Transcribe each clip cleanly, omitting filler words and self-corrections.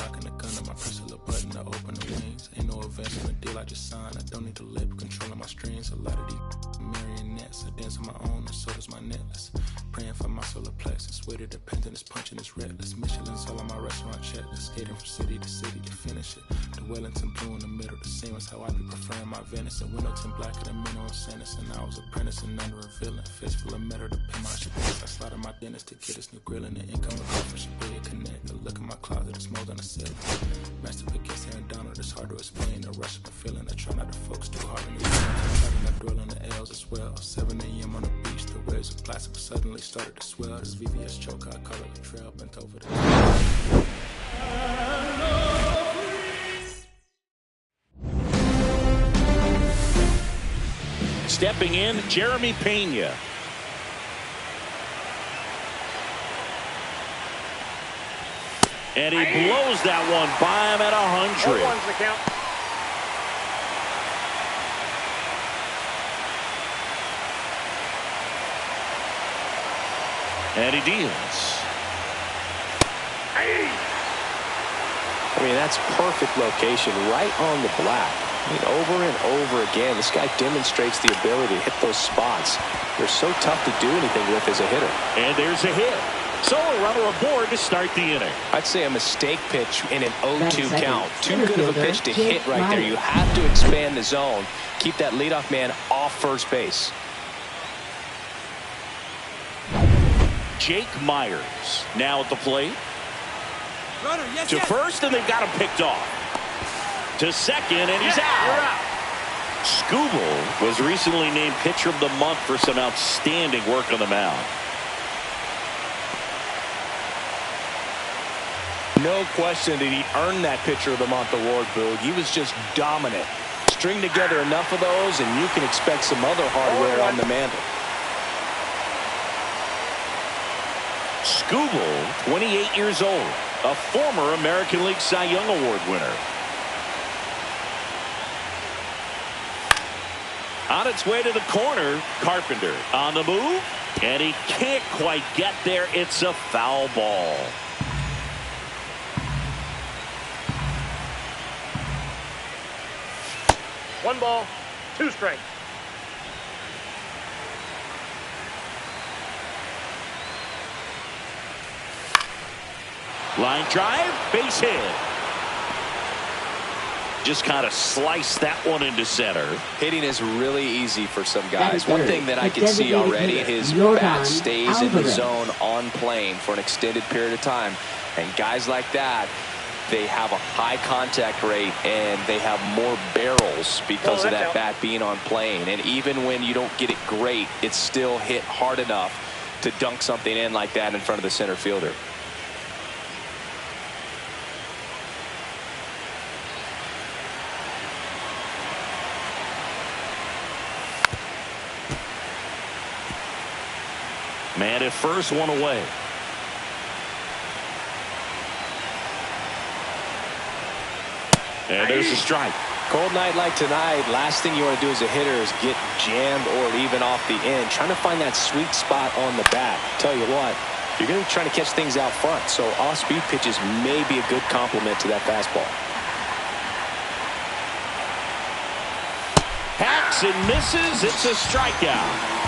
locking the gun to my press a little button to open the wings. Ain't no advance on the deal I just signed. I don't need to labor, controlling my strings. A lot of these marionettes. I dance on my own, and so does my necklace. Praying for my solar plexus. Way to dependent is punching, it's reckless. Michelin's all on my restaurant checklist. Skating from city to city to finish it. The Wellington blue in the middle, the same as how I be preferring my venison. Windowton blacker than minimum sentence. And I was apprentice and under a villain. Fist full of metal to pin my shit. I slotted my dentist to get this new grilling. The income of from Shibuya Connect. The look in my closet, it's mold on the ceiling. Master against Aaron Donald, it's hard to explain. The rush of a feeling. I try not to focus too hard on the I dwell on the L's as well. 7 a.m. on the beach, the waves of plastic suddenly started to swell. This VVS choke, I call it the trail, bent over the Stepping in, Jeremy Pena. And he blows that one by him at 100. 0-1's the count. And he deals. I mean, that's perfect location, right on the black. I mean, over and over again, this guy demonstrates the ability to hit those spots. They're so tough to do anything with as a hitter. And there's a hit. So a runner aboard to start the inning. I'd say a mistake pitch in an 0-2 count. Too good of a pitch to hit right there. You have to expand the zone. Keep that leadoff man off first base. Jake Myers now at the plate. Runner, yes, to first, and they've got him picked off. To second, and he's out. You're out. Scooble was recently named Pitcher of the Month for some outstanding work on the mound. No question that he earned that Pitcher of the Month award, Boog. He was just dominant. String together enough of those, and you can expect some other hardware on the mantle. Scooble, 28 years old, a former American League Cy Young Award winner. On its way to the corner, Carpenter on the move, and he can't quite get there. It's a foul ball. One ball, two strikes. Line drive, base hit. Just kind of slice that one into center. Hitting is really easy for some guys. One thing that I can see already, his bat stays in the zone on plane for an extended period of time. And guys like that, they have a high contact rate and they have more barrels because of that bat being on plane. And even when you don't get it great, it's still hit hard enough to dunk something in like that in front of the center fielder. Man at first, one away. And there's a strike. Cold night like tonight, last thing you want to do as a hitter is get jammed or even off the end. Trying to find that sweet spot on the bat. Tell you what, you're going to be trying to catch things out front, so off-speed pitches may be a good complement to that fastball. Hacks and misses. It's a strikeout.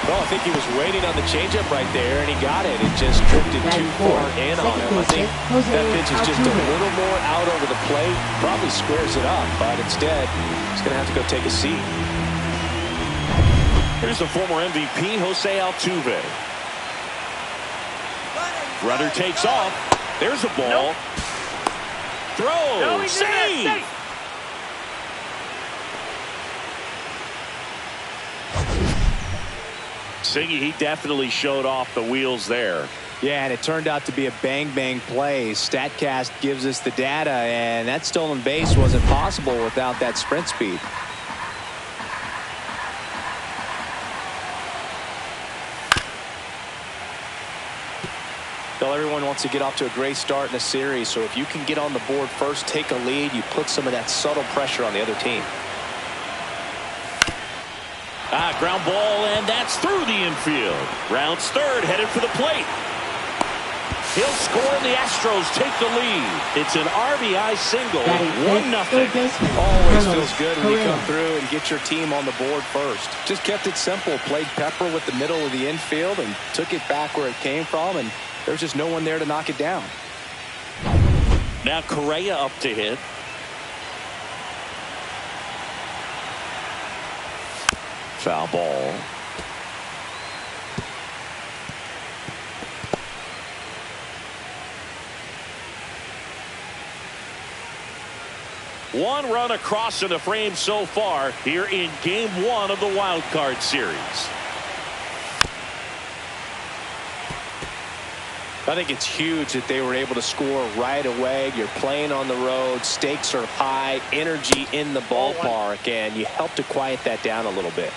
Well, I think he was waiting on the changeup right there, and he got it. It just drifted too far in on him. I think that pitch is just a little more out over the plate. Probably squares it up, but instead, he's going to have to go take a seat. Here's the former MVP, Jose Altuve. Runner takes off. There's a ball. Throw. Save. Singy, he definitely showed off the wheels there. Yeah, and it turned out to be a bang-bang play. StatCast gives us the data, and that stolen base wasn't possible without that sprint speed. Well, everyone wants to get off to a great start in the series, so if you can get on the board first, take a lead, you put some of that subtle pressure on the other team. Ground ball, and that's through the infield. Rounds third, headed for the plate. He'll score, and the Astros take the lead. It's an RBI single, 1-0. Always feels good when you come through and get your team on the board first. Just kept it simple, played pepper with the middle of the infield and took it back where it came from, and there's just no one there to knock it down. Now Correa up to hit. Foul ball. One run across in the frame so far here in Game 1 of the Wild Card Series. I think it's huge that they were able to score right away. You're playing on the road. Stakes are high. Energy in the ballpark. And you help to quiet that down a little bit.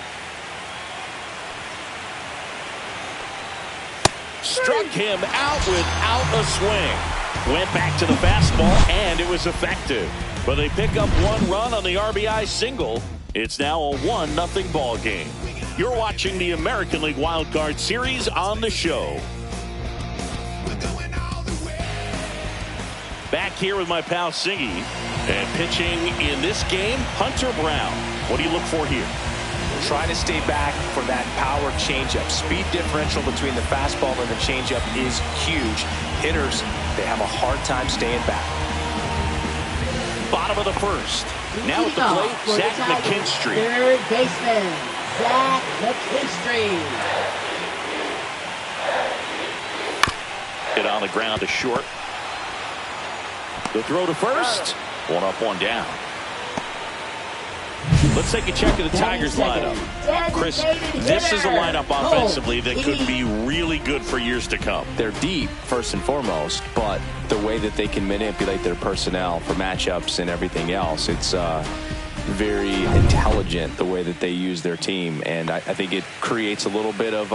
Struck him out without a swing. Went back to the fastball, and it was effective. But they pick up one run on the RBI single. It's now a 1-0 ball game. You're watching the American League Wild Card Series on the show. Back here with my pal Singy. And pitching in this game, Hunter Brown. What do you look for here? Try to stay back for that power changeup. Speed differential between the fastball and the changeup is huge. Hitters, they have a hard time staying back. Bottom of the first. Now at the plate, Zach McKinstry. Third baseman, Zach McKinstry. Hit on the ground to short. The throw to first. One up, one down. Let's take a check of the Tigers lineup. Chris, this is a lineup offensively that could be really good for years to come. They're deep, first and foremost, but the way that they can manipulate their personnel for matchups and everything else, it's very intelligent the way that they use their team. And I think it creates a little bit of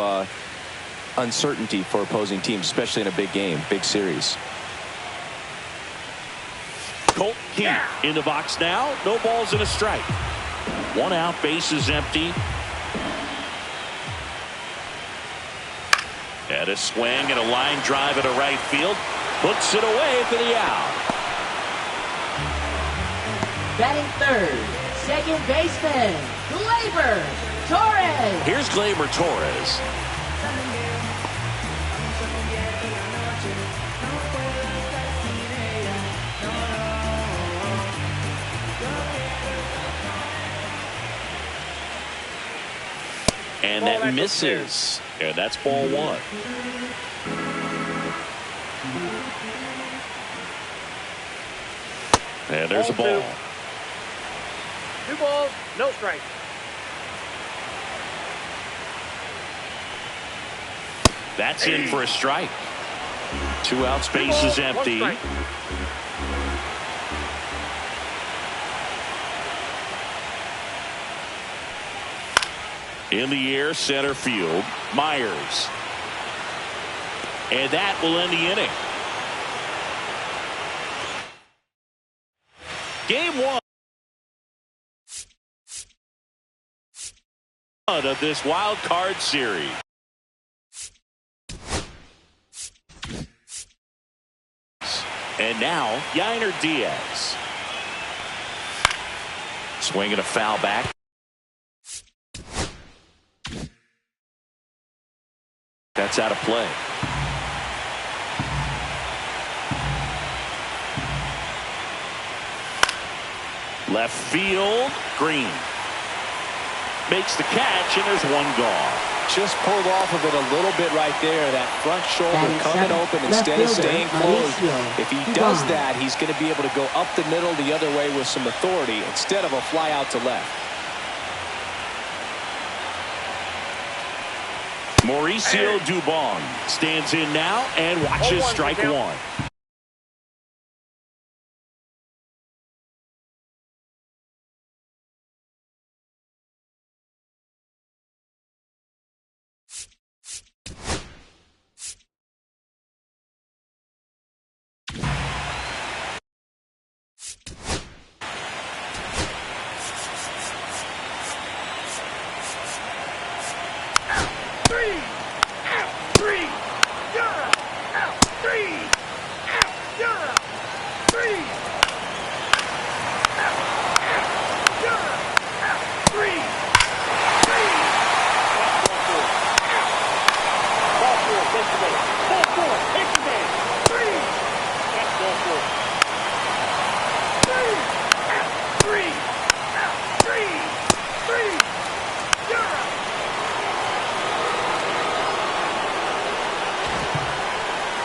uncertainty for opposing teams, especially in a big game, big series. Colt Key in the box now. No balls and a strike. One out, base is empty. And a swing and a line drive into right field. Puts it away for the out. Batting third, second baseman, Gleyber Torres. Here's Gleyber Torres. And that misses. And that's ball one. And there's a ball. Two balls, no strike. That's in for a strike. 2 outs, base is empty. In the air, center field, Myers. And that will end the inning. Game 1 of this wild card series. And now, Yainer Diaz. Swinging a foul back. That's out of play. Left field, Green. Makes the catch, and there's one gone. Just pulled off of it a little bit right there. That front shoulder coming open instead of staying closed. If he does that, he's going to be able to go up the middle the other way with some authority instead of a fly out to left. Mauricio Dubon stands in now and watches strike one.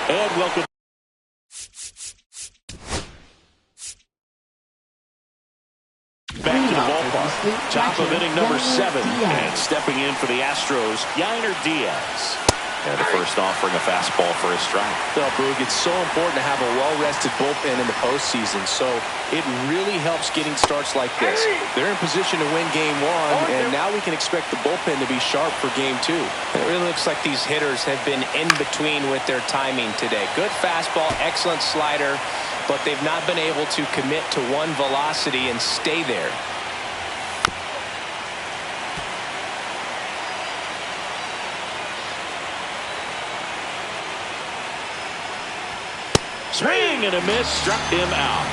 And welcome. Back to the ballpark. Top of inning number 7. And stepping in for the Astros, Yainer Diaz. And the first offering a fastball for a strike. Well, Brug, it's so important to have a well-rested bullpen in the postseason, so it really helps getting starts like this. They're in position to win Game 1, and now we can expect the bullpen to be sharp for Game 2. It really looks like these hitters have been in between with their timing today. Good fastball, excellent slider, but they've not been able to commit to one velocity and stay there. Swing and a miss, struck him out.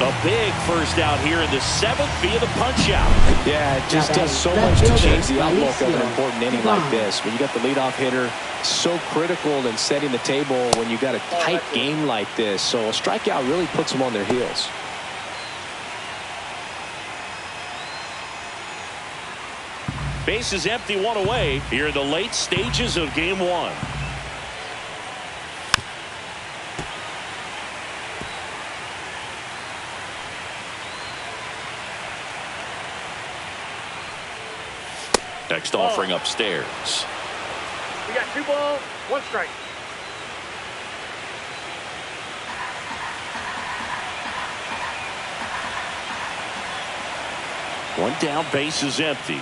A big first out here in the 7th via the punch out. Yeah, it just does so much to change the outlook of an important inning like this. When you got the leadoff hitter, so critical in setting the table when you got a tight game like this. So a strikeout really puts them on their heels. Base is empty, 1 away here in the late stages of Game 1. Next offering upstairs. We got 2 balls, 1 strike. One down, base is empty.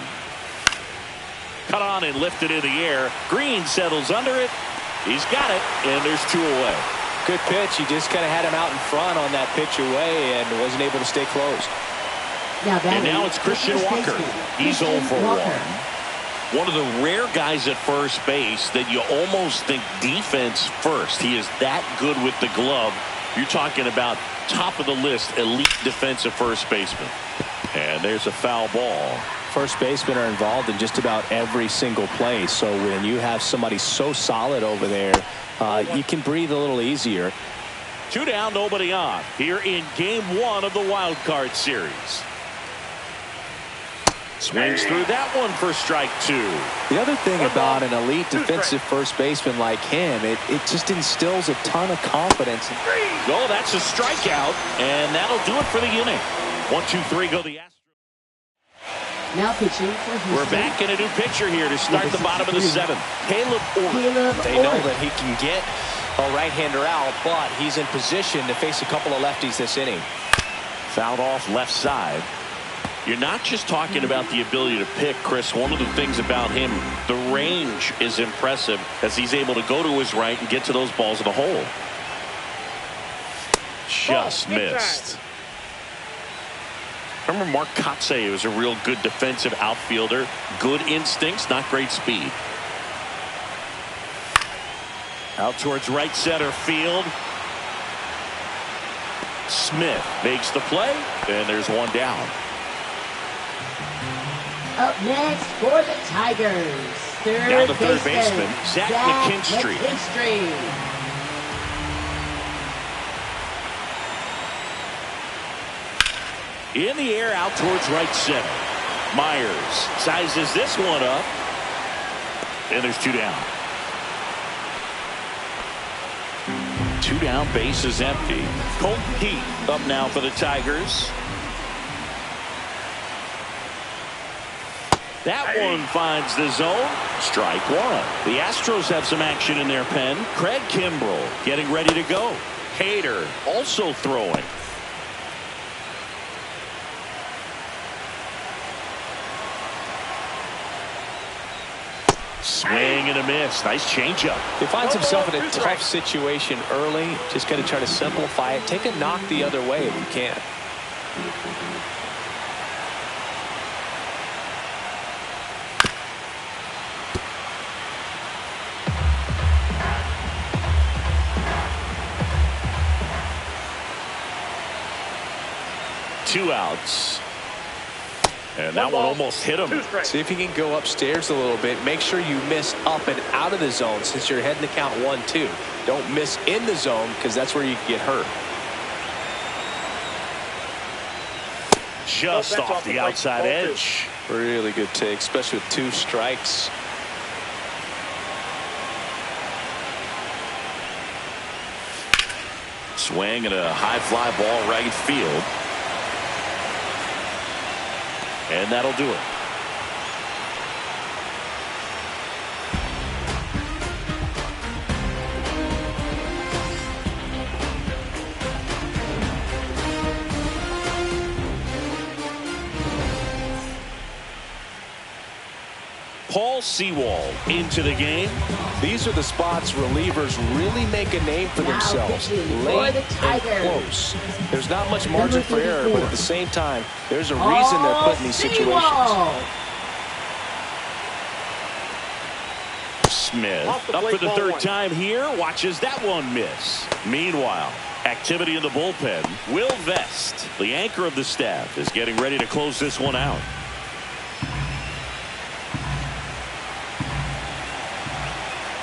Cut on and lifted in the air. Green settles under it. He's got it, and there's 2 away. Good pitch. He just kind of had him out in front on that pitch away and wasn't able to stay close. And now it's Christian Walker. He's 0 for 1. One of the rare guys at first base that you almost think defense first. He is that good with the glove. You're talking about top of the list, elite defensive first baseman. And there's a foul ball. First basemen are involved in just about every single play. So when you have somebody so solid over there, you can breathe a little easier. 2 down, nobody on here in Game 1 of the wild card series. Swings through that one for strike 2. The other thing about an elite defensive first baseman like him, it just instills a ton of confidence. Oh, that's a strikeout, and that'll do it for the inning. 1, 2, 3, go the Astros. Now pitching for Houston. We're back in a new pitcher here to start the bottom of the 7th. Caleb Orr. They know that he can get a right-hander out, but he's in position to face a couple of lefties this inning. Fouled off left side. You're not just talking about the ability to pick, Chris. One of the things about him, the range is impressive as he's able to go to his right and get to those balls in the hole. Just missed. Remember Mark Kotsay was a real good defensive outfielder. Good instincts, not great speed. Out towards right center field. Smith makes the play, and there's 1 down. Up next for the Tigers, Down the third baseman, Zach McKinstry. In the air out towards right center. Myers sizes this one up, and there's 2 down. 2 down, base is empty. Colton Heath up now for the Tigers. That one finds the zone. Strike 1. The Astros have some action in their pen. Craig Kimbrell getting ready to go. Hader also throwing. Swing and a miss. Nice changeup. He finds himself in a tough situation early. Just got to try to simplify it. Take a knock the other way if you can. Two outs. And that one almost hit him. See if you can go upstairs a little bit. Make sure you miss up and out of the zone since you're heading to count 1-2. Don't miss in the zone because that's where you can get hurt. Just off the outside edge. Really good take, especially with 2 strikes. Swing and a high fly ball right field. And that'll do it. Paul Sewald into the game. These are the spots relievers really make a name for themselves. Late and close. There's not much margin for error, but at the same time, there's a reason they're put in these situations. Smith up for the third time here. Watches that one miss. Meanwhile, activity in the bullpen. Will Vest, the anchor of the staff, is getting ready to close this one out.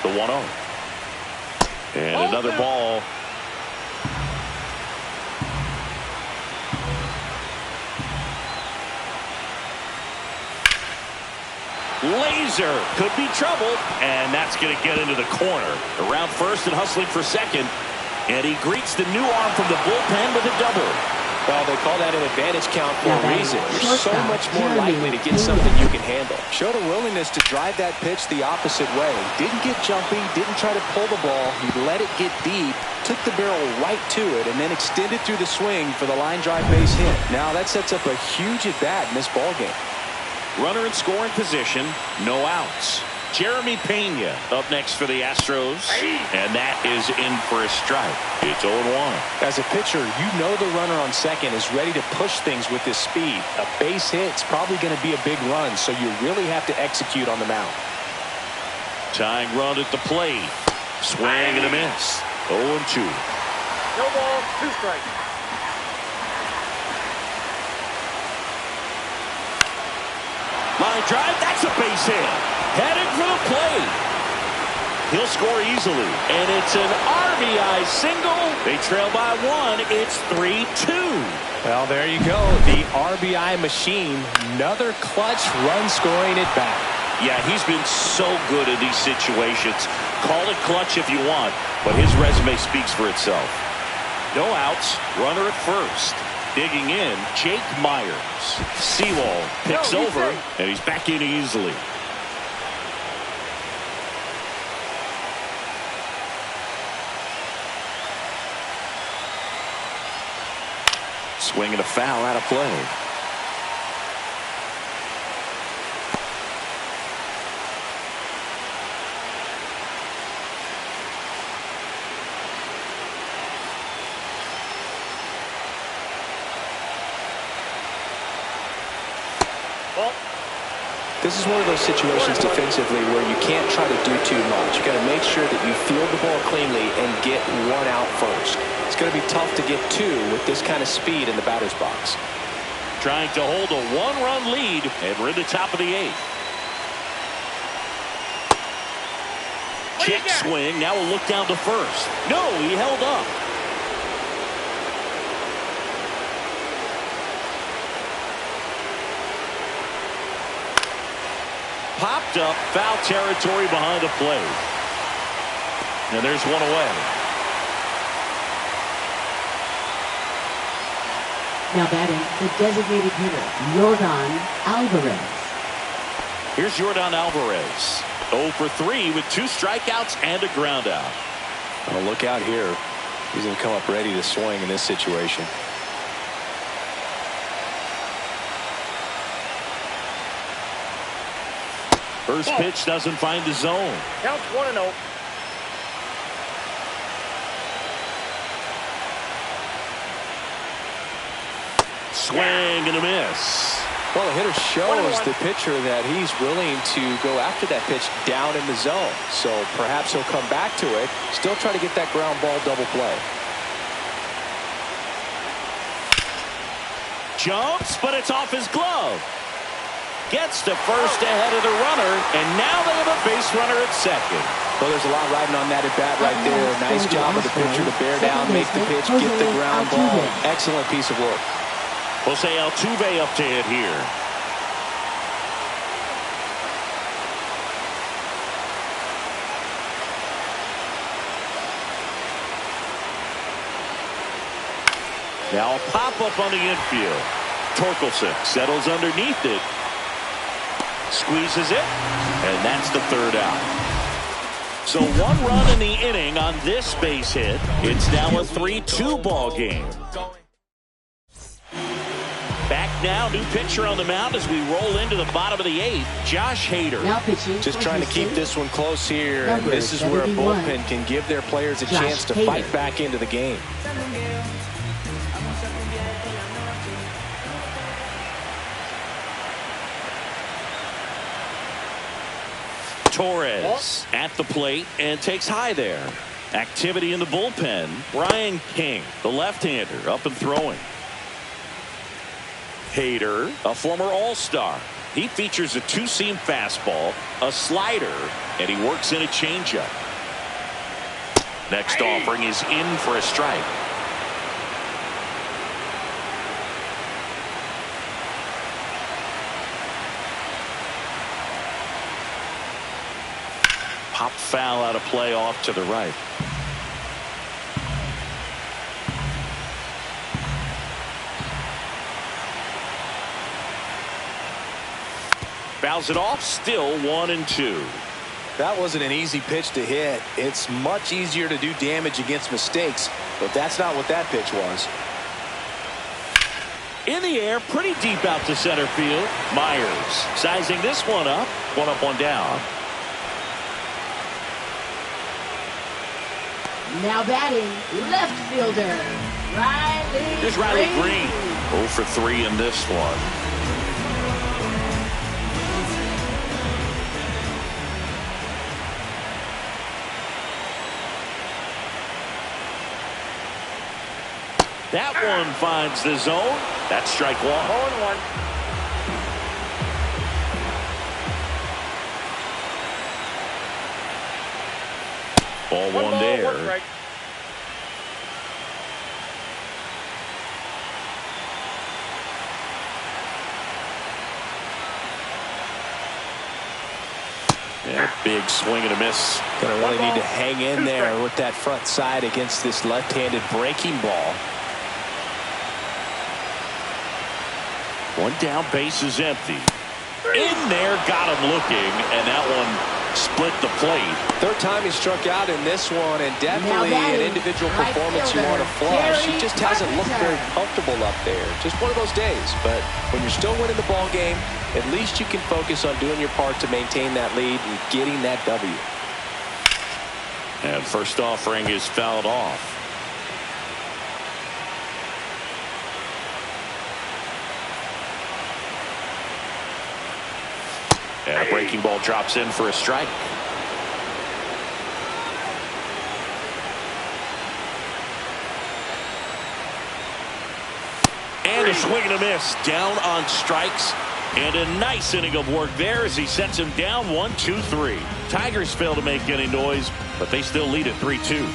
The 1-0. And another ball. Laser could be trouble, and that's going to get into the corner. Around first and hustling for second. And he greets the new arm from the bullpen with a double. Well, they call that an advantage count for a reason. You're so much more likely to get something you can handle. Showed a willingness to drive that pitch the opposite way. Didn't get jumpy, didn't try to pull the ball. He let it get deep, took the barrel right to it, and then extended through the swing for the line drive base hit. Now that sets up a huge at-bat in this ballgame. Runner in scoring position, no outs. Jeremy Pena up next for the Astros, and that is in for a strike. It's 0-1. As a pitcher, you know the runner on second is ready to push things with his speed. A base hit's probably going to be a big run, so you really have to execute on the mound. Tying run at the plate. Swing and a miss. 0-2. No ball, 2 strikes. Line drive, that's a base hit. Heading for the plate. He'll score easily. And it's an RBI single. They trail by 1. It's 3-2. Well, there you go. The RBI machine. Another clutch run scoring at bat. Yeah, he's been so good in these situations. Call it clutch if you want, but his resume speaks for itself. No outs. Runner at first. Digging in, Jake Myers. Sewald picks over, and he's back in easily. Swing and a foul out of play. This is one of those situations defensively where you can't try to do too much. You got to make sure that you field the ball cleanly and get 1 out first. It's going to be tough to get 2 with this kind of speed in the batter's box. Trying to hold a 1-run lead, and we're in the top of the 8th. Check swing. Now we'll look down to first. No, he held up. Popped up, foul territory behind the plate. And there's one away. Now batting, the designated hitter, Jordan Alvarez. Here's Jordan Alvarez. 0 for 3 with 2 strikeouts and a ground out. Well, look out here. He's going to come up ready to swing in this situation. First pitch doesn't find the zone. Counts 1-0. Swing and a miss. Well, the hitter shows the pitcher that he's willing to go after that pitch down in the zone. So perhaps he'll come back to it. Still try to get that ground ball double play. Jumps, but it's off his glove. Gets to first ahead of the runner, and now they have a base runner at second. Well, there's a lot riding on that at bat right there. Nice job of the pitcher to bear down, make the pitch, get the ground ball. Excellent piece of work. Jose Altuve up to hit here. Now a pop-up on the infield. Torkelson settles underneath it. Squeezes it. And that's the third out. So 1 run in the inning on this base hit. It's now a 3-2 ball game. Back now, new pitcher on the mound as we roll into the bottom of the 8th. Josh Hader. Just trying to keep this one close here. And this is where a bullpen can give their players a chance to fight back into the game. Torres at the plate and takes high there. Activity in the bullpen. Brian King, the left-hander, up and throwing. Hader, a former All-Star. He features a 2-seam fastball, a slider, and he works in a changeup. Next offering is in for a strike. Pop foul out of play off to the right. Fouls it off, still 1-2. That wasn't an easy pitch to hit. It's much easier to do damage against mistakes, but that's not what that pitch was. In the air, pretty deep out to center field. Myers sizing this one up, 1 down. Now batting, left fielder, Riley Here's Riley Green. 0 for 3 in this one. That one finds the zone. That's strike 1. 0-1. Ball 1 One ball, there. 1 strike. Yeah, big swing and a miss. Gonna really need to hang in there with that front side against this left-handed breaking ball. 1 down, base is empty. In there, got him looking, and that one split the plate. Third time he struck out in this one, and definitely an individual performance you want to flush. He just hasn't looked very comfortable up there. Just one of those days. But when you're still winning the ball game, at least you can focus on doing your part to maintain that lead and getting that W. And first offering is fouled off. And a breaking ball drops in for a strike. And a swing and a miss. Down on strikes. And a nice inning of work there as he sets him down 1-2-3. Tigers fail to make any noise, but they still lead at 3-2.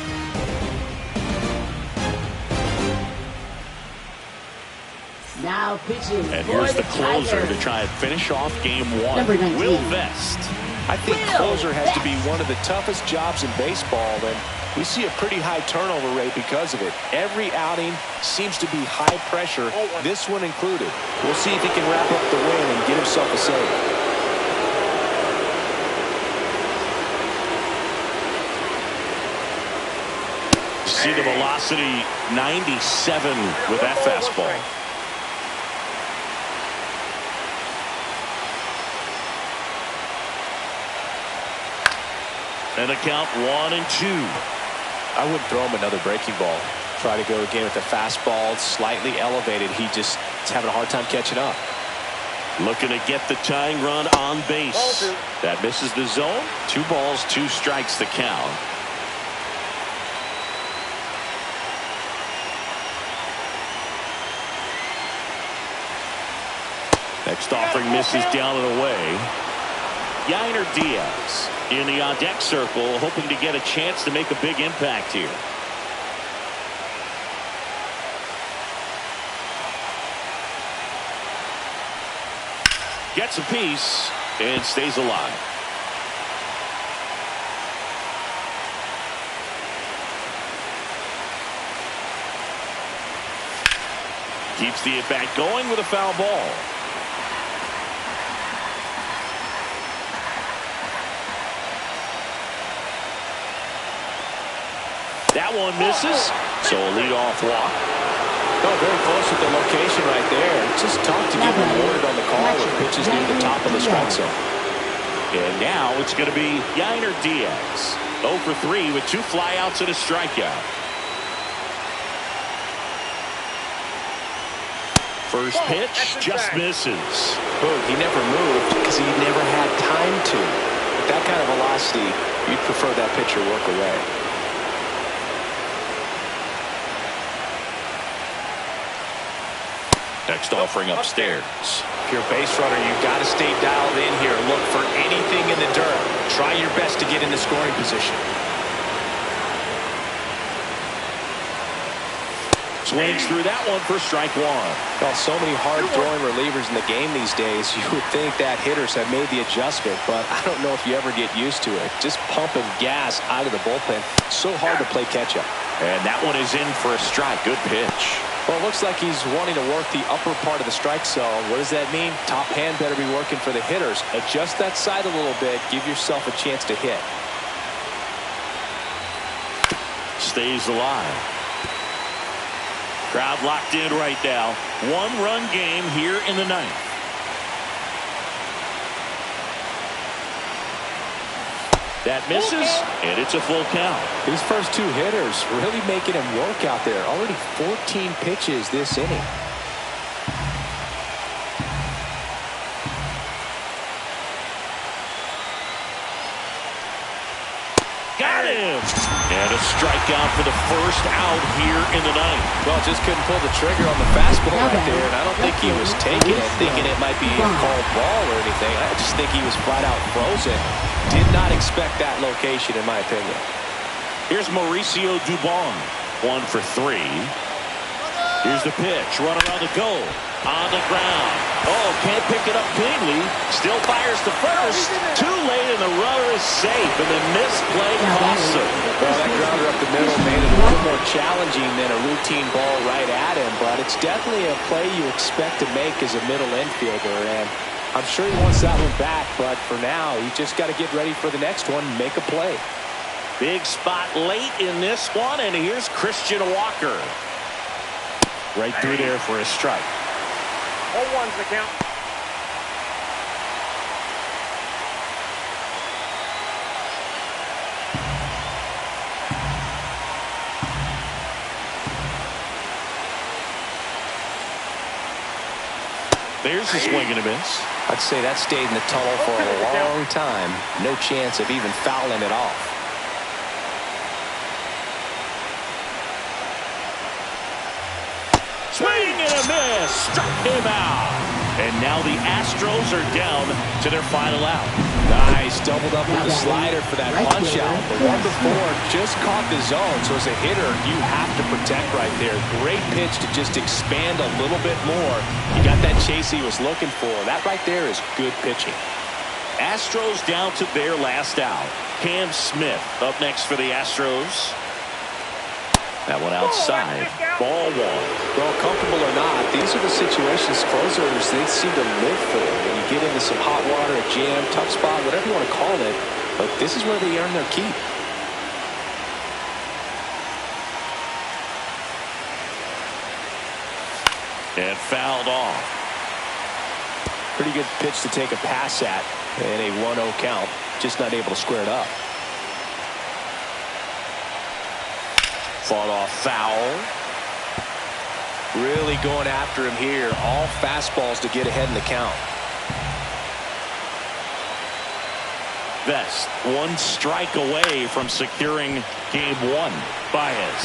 Now pitching. And here's the closer to try and finish off game 1. Number 19. Will Vest. I think closer has to be one of the toughest jobs in baseball, and we see a pretty high turnover rate because of it. Every outing seems to be high pressure, this one included. We'll see if he can wrap up the win and get himself a save. See the velocity, 97 with that fastball. And the count 1-2. I wouldn't throw him another breaking ball. Try to go again with the fastball slightly elevated. He just is having a hard time catching up. Looking to get the tying run on base. That misses the zone. 2 balls, 2 strikes the count. Next offering misses down and away. Yainer Diaz in the on-deck circle, hoping to get a chance to make a big impact here. Gets a piece and stays alive. Keeps the at-bat going with a foul ball. That one misses, so a leadoff walk. Oh, very close with the location right there. Just tough to get rewarded on the call with pitches near the top of the strike zone. And now it's going to be Yainer Diaz. 0 for 3 with 2 flyouts and a strikeout. First pitch just misses. Oh, he never moved because he never had time to. With that kind of velocity, you'd prefer that pitcher work away. Next offering upstairs. If you're a base runner, you've got to stay dialed in here. Look for anything in the dirt. Try your best to get in the scoring position. Swings through that one for strike one. Well, so many hard-throwing relievers in the game these days, you would think that hitters have made the adjustment, but I don't know if you ever get used to it. Just pumping gas out of the bullpen. So hard to play catch-up. And that one is in for a strike. Good pitch. Well, it looks like he's wanting to work the upper part of the strike zone. What does that mean? Top hand better be working for the hitters. Adjust that side a little bit. Give yourself a chance to hit. Stays alive. Crowd locked in right now. 1-run game here in the ninth. That misses, and it's a full count. These first 2 hitters really making him work out there. Already 14 pitches this inning. Got him! And a strikeout for the first out here in the ninth. Well, just couldn't pull the trigger on the fastball right there, and I don't think he was taking it, thinking it might be a called ball or anything. I just think he was flat out frozen. Did not expect that location, in my opinion. Here's Mauricio Dubon. 1 for 3. Here's the pitch. Run around the goal. On the ground. Oh, can't pick it up cleanly. Still fires to first. Too late, and the runner is safe. And the misplay costs him. Well, that grounder up the middle made it a little more challenging than a routine ball right at him. But it's definitely a play you expect to make as a middle infielder. And I'm sure he wants that one back. But for now, you just got to get ready for the next one and make a play. Big spot late in this one. And here's Christian Walker. Right through there for a strike. 0-1's the count. There's a swing and a miss. I'd say that stayed in the tunnel for a long time. No chance of even fouling it off. Swing and a miss. Struck him out. And now the Astros are down to their final out. Nice. Doubled up with the slider for that punch out. The one before just caught the zone. So as a hitter, you have to protect right there. Great pitch to just expand a little bit more. He got that chase he was looking for. That right there is good pitching. Astros down to their last out. Cam Smith up next for the Astros. That one outside. Ball 1. Well, comfortable or not, these are the situations closers they seem to live for. When you get into some hot water, a jam, tough spot, whatever you want to call it, but this is where they earn their keep. And fouled off. Pretty good pitch to take a pass at in a 1-0 count. Just not able to square it up. Fought off foul. Really going after him here. All fastballs to get ahead in the count. Vest 1 strike away from securing game 1. Baez.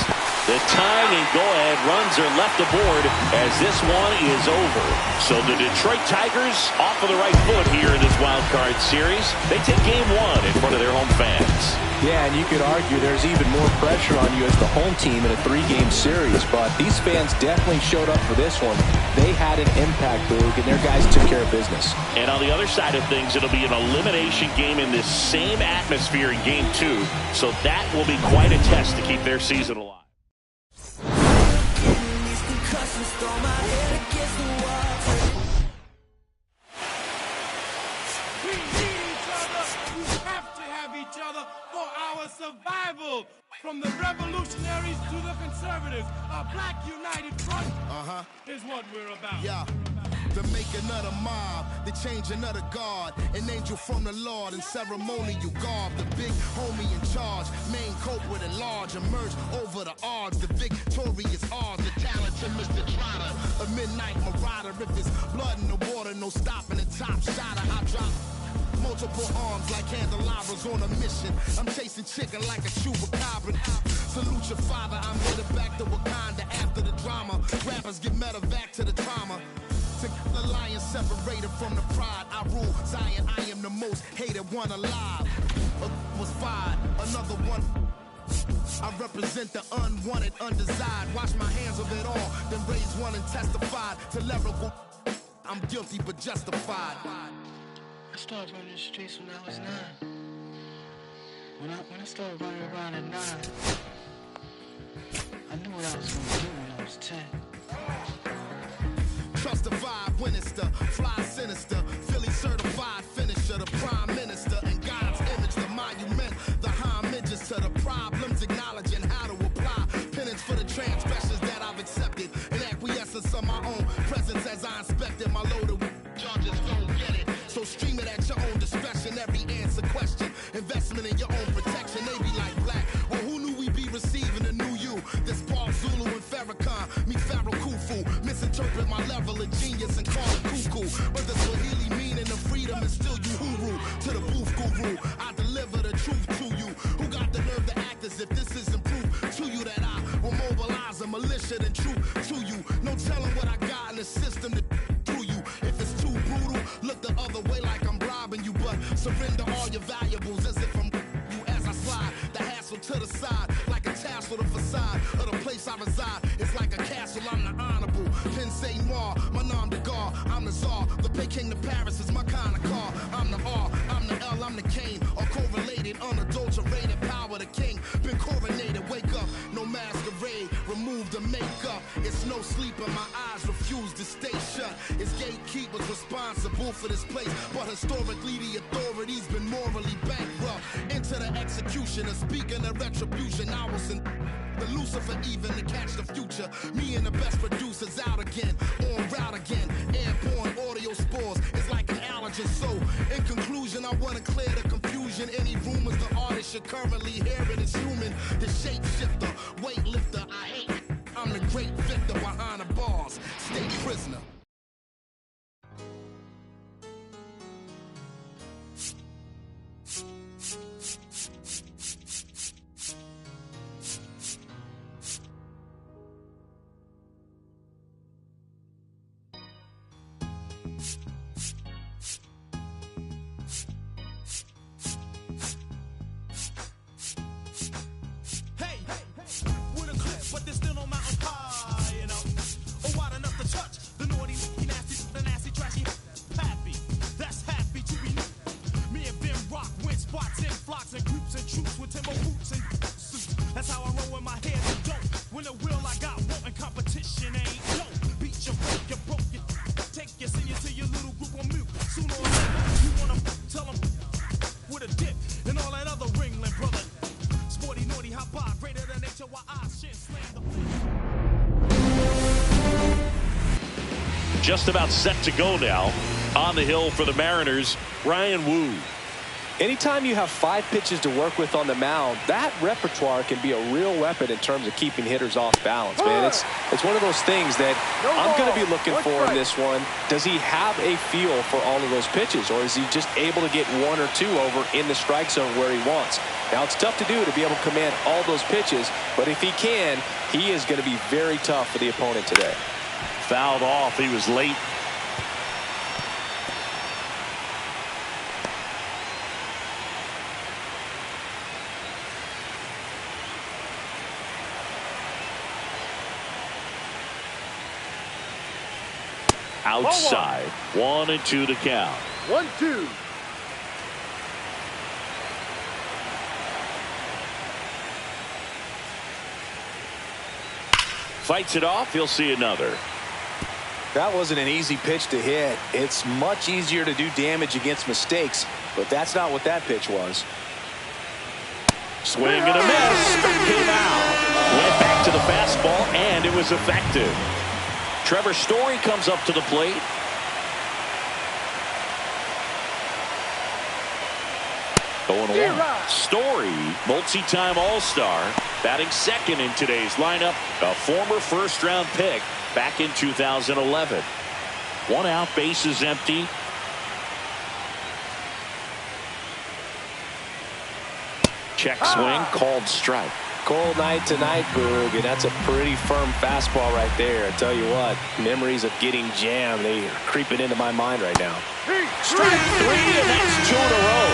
The tying and go-ahead runs are left aboard as this one is over. So the Detroit Tigers off of the right foot here in this wild card series. They take game 1 in front of their home fans. Yeah, and you could argue there's even more pressure on you as the home team in a 3-game series, but these fans definitely showed up for this one. They had an impact, Boog, and their guys took care of business. And on the other side of things, it'll be an elimination game in this same atmosphere in game 2, so that will be quite a test to keep their season alive. for survival. From the revolutionaries to the conservatives, a black united front is what we're about. Yeah. The making of the mob, the changing of the guard, an angel from the Lord in ceremonial garb. The big homie in charge, main culprit at large, emerge over the odds. The victorious odds, the talented Mr. Trotter, a midnight marauder. If there's blood in the water, no stopping the top shotter. I drop multiple arms like candelabras on a mission. I'm chasing chicken like a chupacabra. Salute your father, I'm headed back to Wakanda after the drama. Rappers get medevac to the trauma. The lion separated from the pride. I rule Zion, I am the most hated one alive. Was fired, another one. I represent the unwanted, undesired. Wash my hands of it all, then raise one and testified to lyrical. I'm guilty but justified. I started running the streets when I was 9. When I started running around at 9, I knew what I was going to do when I was 10. Trust the vibe, Winchester, fly sinister, Philly certified finisher, the prime minister, and God's image, the monument, the homages to the problems, acknowledging how to apply penance for the transgressions that I've accepted, and acquiescence of my own presence as I inspected my loaded charges. Don't get it, so stream it at your own discretion. Every answer question, investment in your own protection. They be like black. Well, who knew we'd be receiving a new you? This Paul Zulu and Farrakhan, me Pharaoh Khufu, misinterpret my level of genius and call it cuckoo. But the Swahili meaning of freedom is still Uhuru. To the booth guru, I deliver the truth to you. Who got the nerve to act as if this isn't proof to you that I will mobilize a militia and troop to you? No telling what I got in the system to do you. If it's too brutal, look the other way like I'm robbing you. But surrender all your valuables as if I'm you as I slide. The hassle to the side like a tassel, the facade of the place I reside. It's like a castle, I'm the honorable. Pin Saint Noir, my nom de gar, I'm the czar. The Peking to Paris is my kind of car. I'm the R, I'm the L, I'm the Kane. All correlated, unadulterated power, the king. Been coronated, wake up, no masquerade. Remove the makeup, it's no sleep and my eyes refuse to stay shut. It's gatekeepers responsible for this place, but historically the authorities been morally bankrupt. Into the executioner, speaking of retribution, I was in the Lucifer even to catch the future. Me and the best producers out again, on route again. Airborne audio spores, it's like an allergen. So, in conclusion, I want to clear the confusion. Any rumors the artist you're currently hearing is human. The shapeshifter, weightlifter, I hate it. I'm the great victor behind the bars. Stay prisoner. Just about set to go now. On the hill for the Mariners, Ryan Wu. Anytime you have 5 pitches to work with on the mound, that repertoire can be a real weapon in terms of keeping hitters off balance, man. It's one of those things that I'm going to be looking for in this one. Does he have a feel for all of those pitches, or is he just able to get 1 or 2 over in the strike zone where he wants? Now, it's tough to do to be able to command all those pitches, but if he can, he is going to be very tough for the opponent today. Fouled off. He was late. Outside. 1-2 to count. 1-2. Fights it off. He'll see another. That wasn't an easy pitch to hit. It's much easier to do damage against mistakes, but that's not what that pitch was. Swing and a miss. Came out. Went back to the fastball, and it was effective. Trevor Story comes up to the plate. Going one. Story, multi-time All-Star, batting second in today's lineup. A former first-round pick back in 2011. 1 out, bases empty. Check swing, called strike. Cold night tonight, Boog, and that's a pretty firm fastball right there. I tell you what, memories of getting jammed, they are creeping into my mind right now. Strike 3, and that's 2 in a row.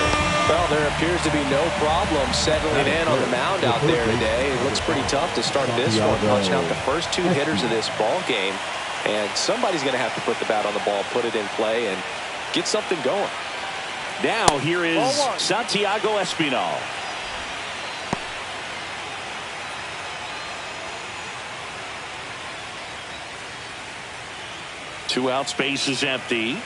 Well, there appears to be no problem settling in on the mound out there today. It looks pretty tough to start this one, punching out the first 2 hitters of this ball game. And somebody's going to have to put the bat on the ball, put it in play, and get something going. Now here is Santiago Espinal. Two outs, bases empty.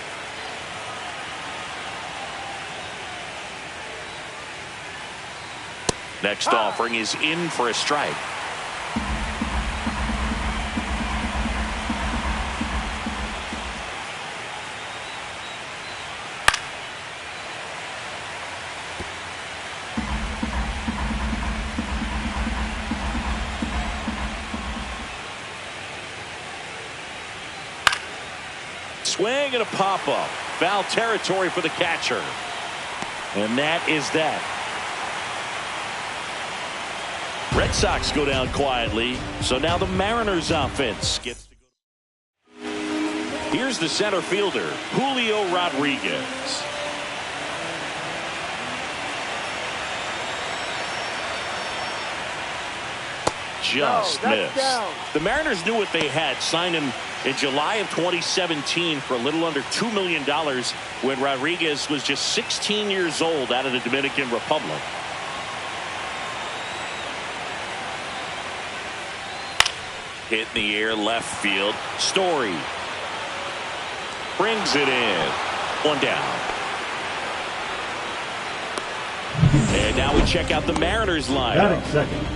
Next offering is in for a strike. Swing and a pop-up. Foul territory for the catcher. And that is that. Red Sox go down quietly. So now the Mariners offense gets to go. Here's the center fielder, Julio Rodriguez. Just missed. The Mariners knew what they had, signed him in July of 2017 for a little under $2 million when Rodriguez was just 16 years old out of the Dominican Republic. Hit in the air, left field. Story brings it in. 1 down. And now we check out the Mariners lineup.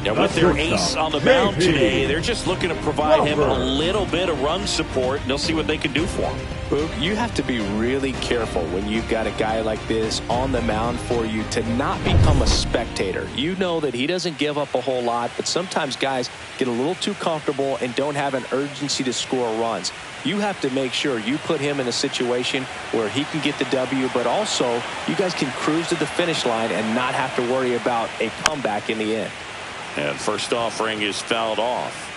And with their ace on the mound today, they're just looking to provide him a little bit of run support, and they'll see what they can do for him. Boog, you have to be really careful when you've got a guy like this on the mound for you to not become a spectator. You know that he doesn't give up a whole lot, but sometimes guys get a little too comfortable and don't have an urgency to score runs. You have to make sure you put him in a situation where he can get the W, but also you guys can cruise to the finish line and not have to worry about a comeback in the end. And first offering is fouled off.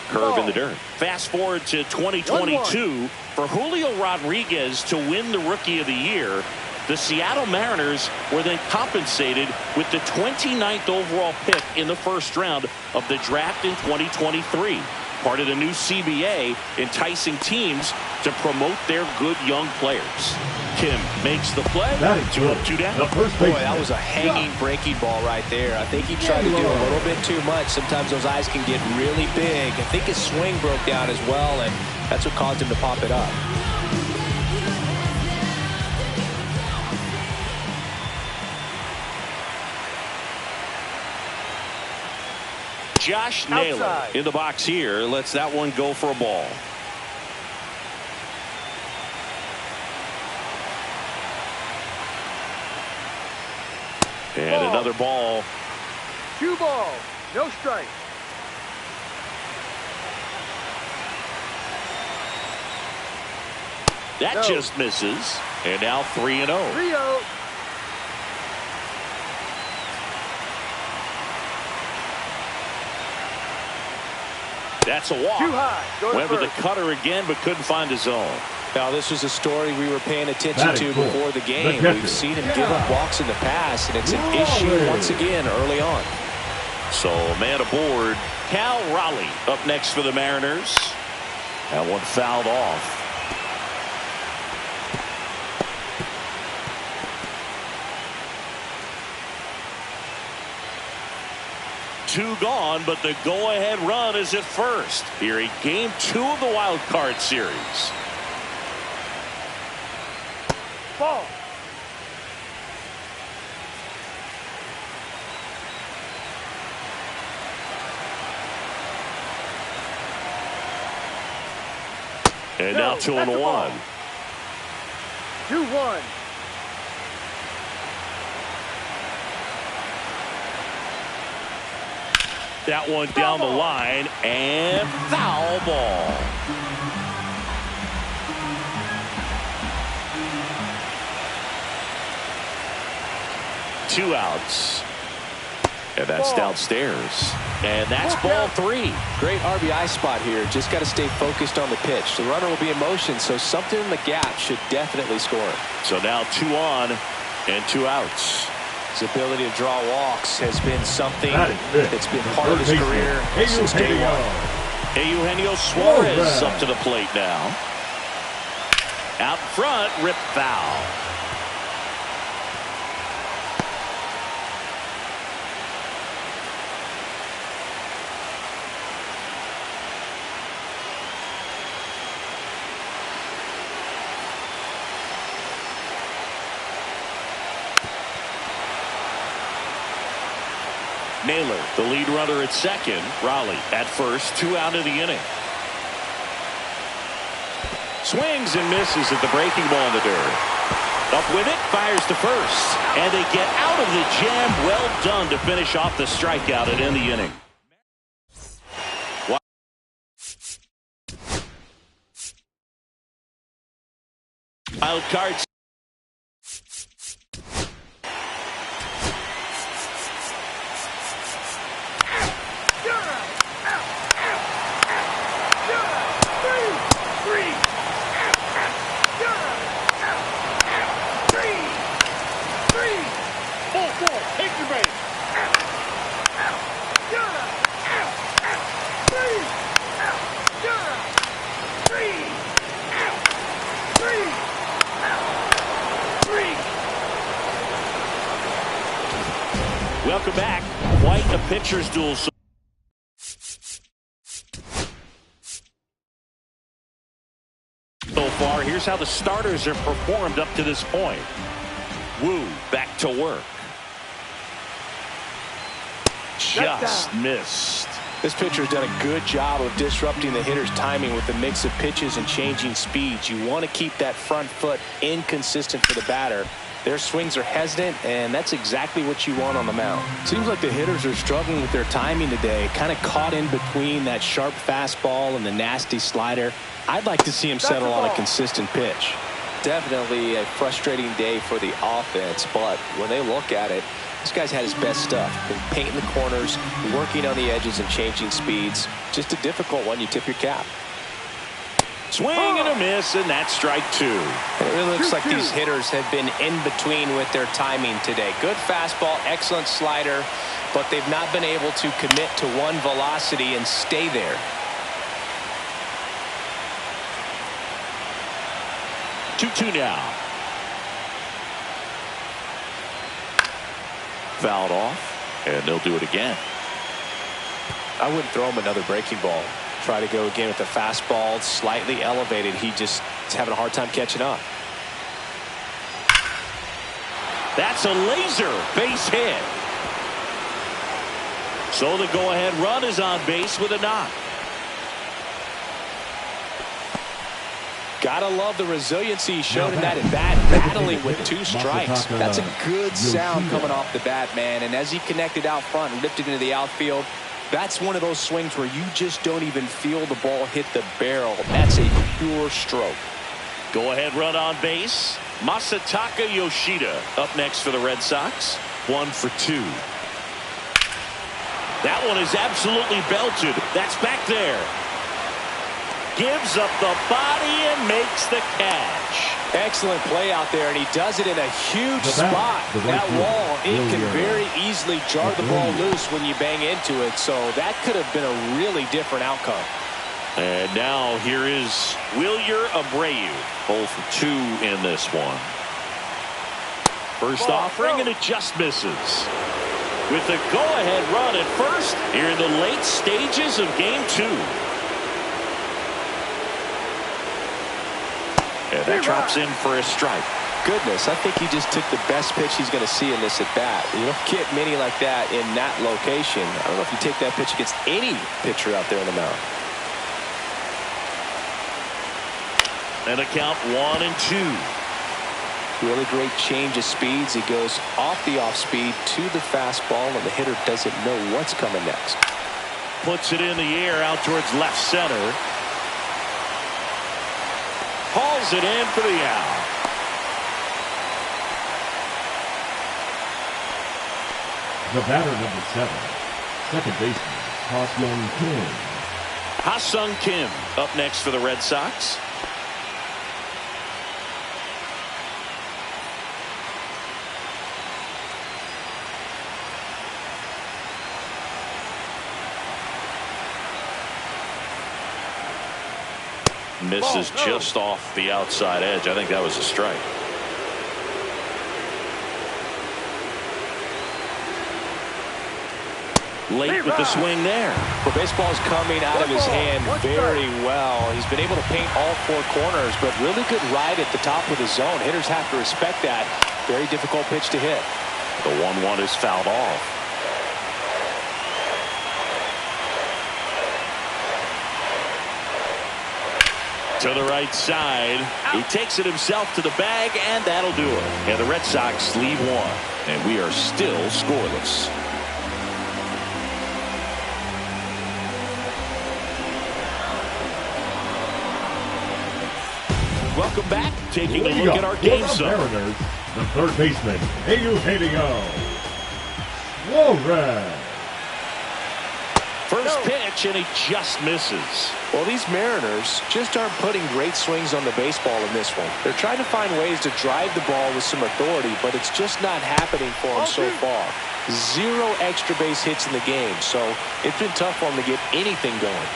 Curve in the dirt. Fast forward to 2022 for Julio Rodriguez to win the Rookie of the Year. The Seattle Mariners were then compensated with the 29th overall pick in the first round of the draft in 2023. Part of the new CBA, enticing teams to promote their good young players. Kim makes the play. 2 up, 2 down. Boy, that was a hanging breaking ball right there. I think he tried to do a little bit too much. Sometimes those eyes can get really big. I think his swing broke down as well, and that's what caused him to pop it up. Josh Naylor in the box here lets that one go for a ball. And another ball. 2 balls, no strike. That just misses. And now 3-0. 3-0. That's a walk. Too high. Went with the cutter again, but couldn't find his zone. Now, this was a story we were paying attention to before the game. We've seen him give up walks in the past, and it's an issue once again early on. So, man aboard. Cal Raleigh up next for the Mariners. That one fouled off. 2 gone, but the go-ahead run is at first here in Game 2 of the Wild Card Series. Ball. And now 2-1. 2-1. That one down the line and foul ball. Two outs. And that's downstairs. And that's ball 3. Great RBI spot here. Just got to stay focused on the pitch. The runner will be in motion, so something in the gap should definitely score. So now 2 on and 2 outs. His ability to draw walks has been something that's been part of his career since day one. Eugenio Suarez up to the plate now. Out front, rip foul. Naylor, the lead runner at second. Raleigh at first, 2 out of the inning. Swings and misses at the breaking ball in the dirt. Up with it, fires to first. And they get out of the jam. Well done to finish off the strikeout and end the inning. Wild cards. Welcome back. Quite a pitcher's duel. So far, here's how the starters have performed up to this point. Wu back to work. Just missed. This pitcher has done a good job of disrupting the hitter's timing with the mix of pitches and changing speeds. You want to keep that front foot inconsistent for the batter. Their swings are hesitant, and that's exactly what you want on the mound. Seems like the hitters are struggling with their timing today, kind of caught in between that sharp fastball and the nasty slider. I'd like to see him settle on a consistent pitch. Definitely a frustrating day for the offense, but when they look at it, this guy's had his best stuff. Been painting the corners, working on the edges and changing speeds. Just a difficult one. You tip your cap. Swing and a miss, and that's strike 2. It really looks like these hitters have been in between with their timing today. Good fastball, excellent slider, but they've not been able to commit to one velocity and stay there. 2-2 now. Fouled off, and they'll do it again. I wouldn't throw him another breaking ball. Try to go again with the fastball, slightly elevated. He just is having a hard time catching up. That's a laser base hit. So the go-ahead run is on base with a knock. Gotta love the resiliency shown in that at bat, battling with 2 strikes. That's a good sound coming off the bat, man. And as he connected out front and ripped it into the outfield, that's one of those swings where you just don't even feel the ball hit the barrel. That's a pure stroke. Go ahead run on base. Masataka Yoshida up next for the Red Sox. 1 for 2. That one is absolutely belted. That's back there. Gives up the body and makes the catch. Excellent play out there, and he does it in a huge spot. That wall, it can very easily jar the ball loose when you bang into it, so that could have been a really different outcome. And now here is Wilyer Abreu. 0 for 2 in this one. First offering, and it just misses. with the go-ahead run at first here in the late stages of game 2. And that drops in for a strike. Goodness, I think he just took the best pitch he's going to see in this at-bat. You don't get many like that in that location. I don't know if you take that pitch against any pitcher out there on the mound. And a count 1-2. Really great change of speeds. He goes off the off-speed to the fastball, and the hitter doesn't know what's coming next. Puts it in the air out towards left center. Hauls it in for the out. The batter, number 7, second baseman, Ha-Sung Kim. Ha-Sung Kim up next for the Red Sox. Misses just off the outside edge. I think that was a strike. Late with the swing there. Well, baseball's coming out of his hand very well. He's been able to paint all 4 corners, but really good ride at the top of the zone. Hitters have to respect that. Very difficult pitch to hit. The 1-1 is fouled off. To the right side. He takes it himself to the bag, and that'll do it. And the Red Sox leave 1, and we are still scoreless. Welcome back. Taking a look at our game sum. Mariners, the third baseman, Eugenio Suarez. First pitch, and he just misses. Well, these Mariners just aren't putting great swings on the baseball in this one. They're trying to find ways to drive the ball with some authority, but it's just not happening for them so far. 0 extra base hits in the game, so it's been tough for them to get anything going.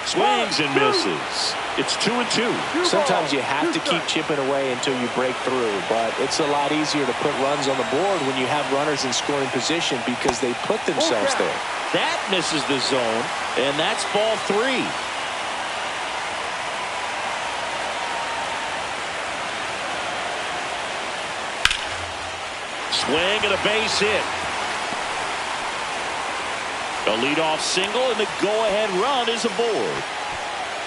Swings and misses. It's 2-2. Sometimes you have to keep chipping away until you break through, but it's a lot easier to put runs on the board when you have runners in scoring position because they put themselves there. That misses the zone, and that's ball 3. Swing and a base hit. A leadoff single, and the go-ahead run is aboard.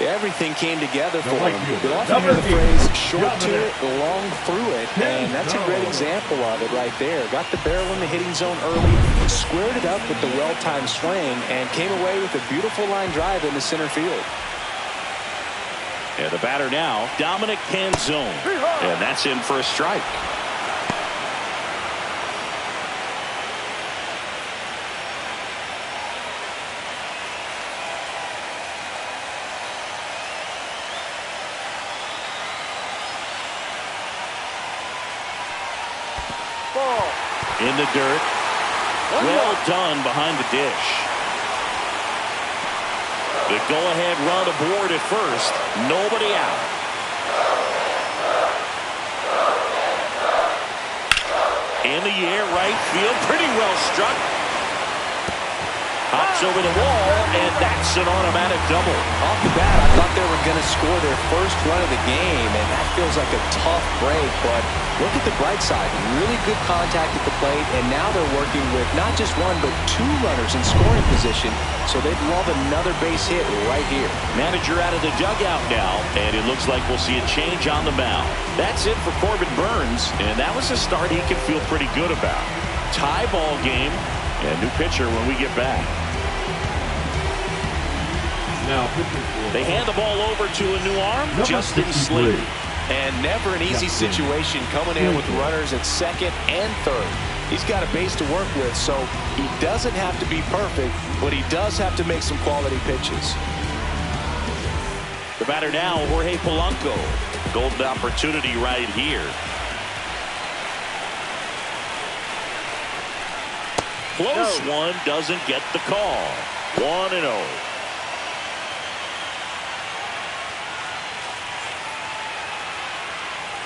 Everything came together for him. You often hear the phrase, short to it, long through it, and that's a great example of it right there. Got the barrel in the hitting zone early, squared it up with the well-timed swing, and came away with a beautiful line drive into center field. And the batter now, Dominic Canzone, and that's in for a strike. In the dirt. Well done behind the dish. The go-ahead run aboard at first. Nobody out. In the air, right field. Pretty well struck. Hops over the wall, and that's an automatic double. Off the bat, I thought they were going to score their first run of the game, and that feels like a tough break, but look at the bright side. Really good contact at the plate, and now they're working with not just 1, but 2 runners in scoring position, so they'd love another base hit right here. Manager out of the dugout now, and it looks like we'll see a change on the mound. That's it for Corbin Burnes, and that was a start he can feel pretty good about. Tie ball game, and new pitcher when we get back. Now, they hand the ball over to a new arm, Justin Slater. And never an easy situation coming in with runners at second and third. He's got a base to work with, so he doesn't have to be perfect, but he does have to make some quality pitches. The batter now, Jorge Polanco. Golden opportunity right here. close one doesn't get the call. 1-0.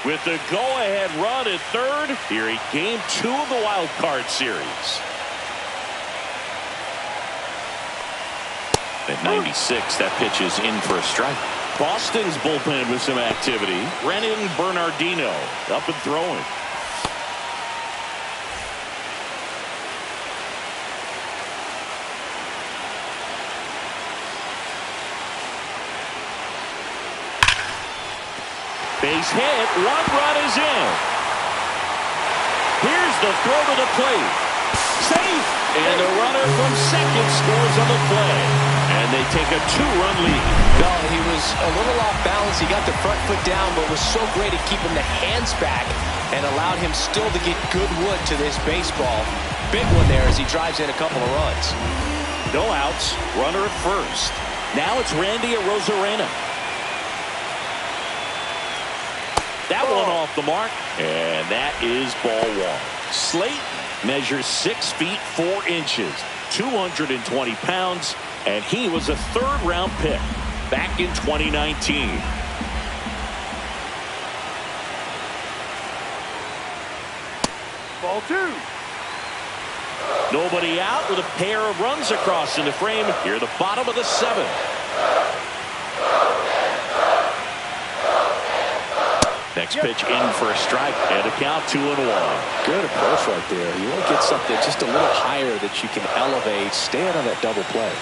With the go-ahead run at third, here in Game 2 of the Wild Card Series. At 96, that pitch is in for a strike. Boston's bullpen with some activity. Renan Bernardino up and throwing. Base hit, 1 run is in. Here's the throw to the plate. Safe! And the runner from second scores on the play. And they take a 2-run lead. No, he was a little off balance. He got the front foot down, but was so great at keeping the hands back and allowed him still to get good wood to this baseball. Big one there as he drives in a couple of runs. No outs, runner at first. Now it's Randy Arozarena. That one off the mark, and that is ball 1. Slate measures 6 feet 4 inches, 220 pounds, and he was a third-round pick back in 2019. Ball 2. Nobody out with a pair of runs across in the frame. Here, the bottom of the 7th. Next pitch in for a strike and a count 2-1. Good approach right there. You want to get something just a little higher that you can elevate. Stay out of that double play.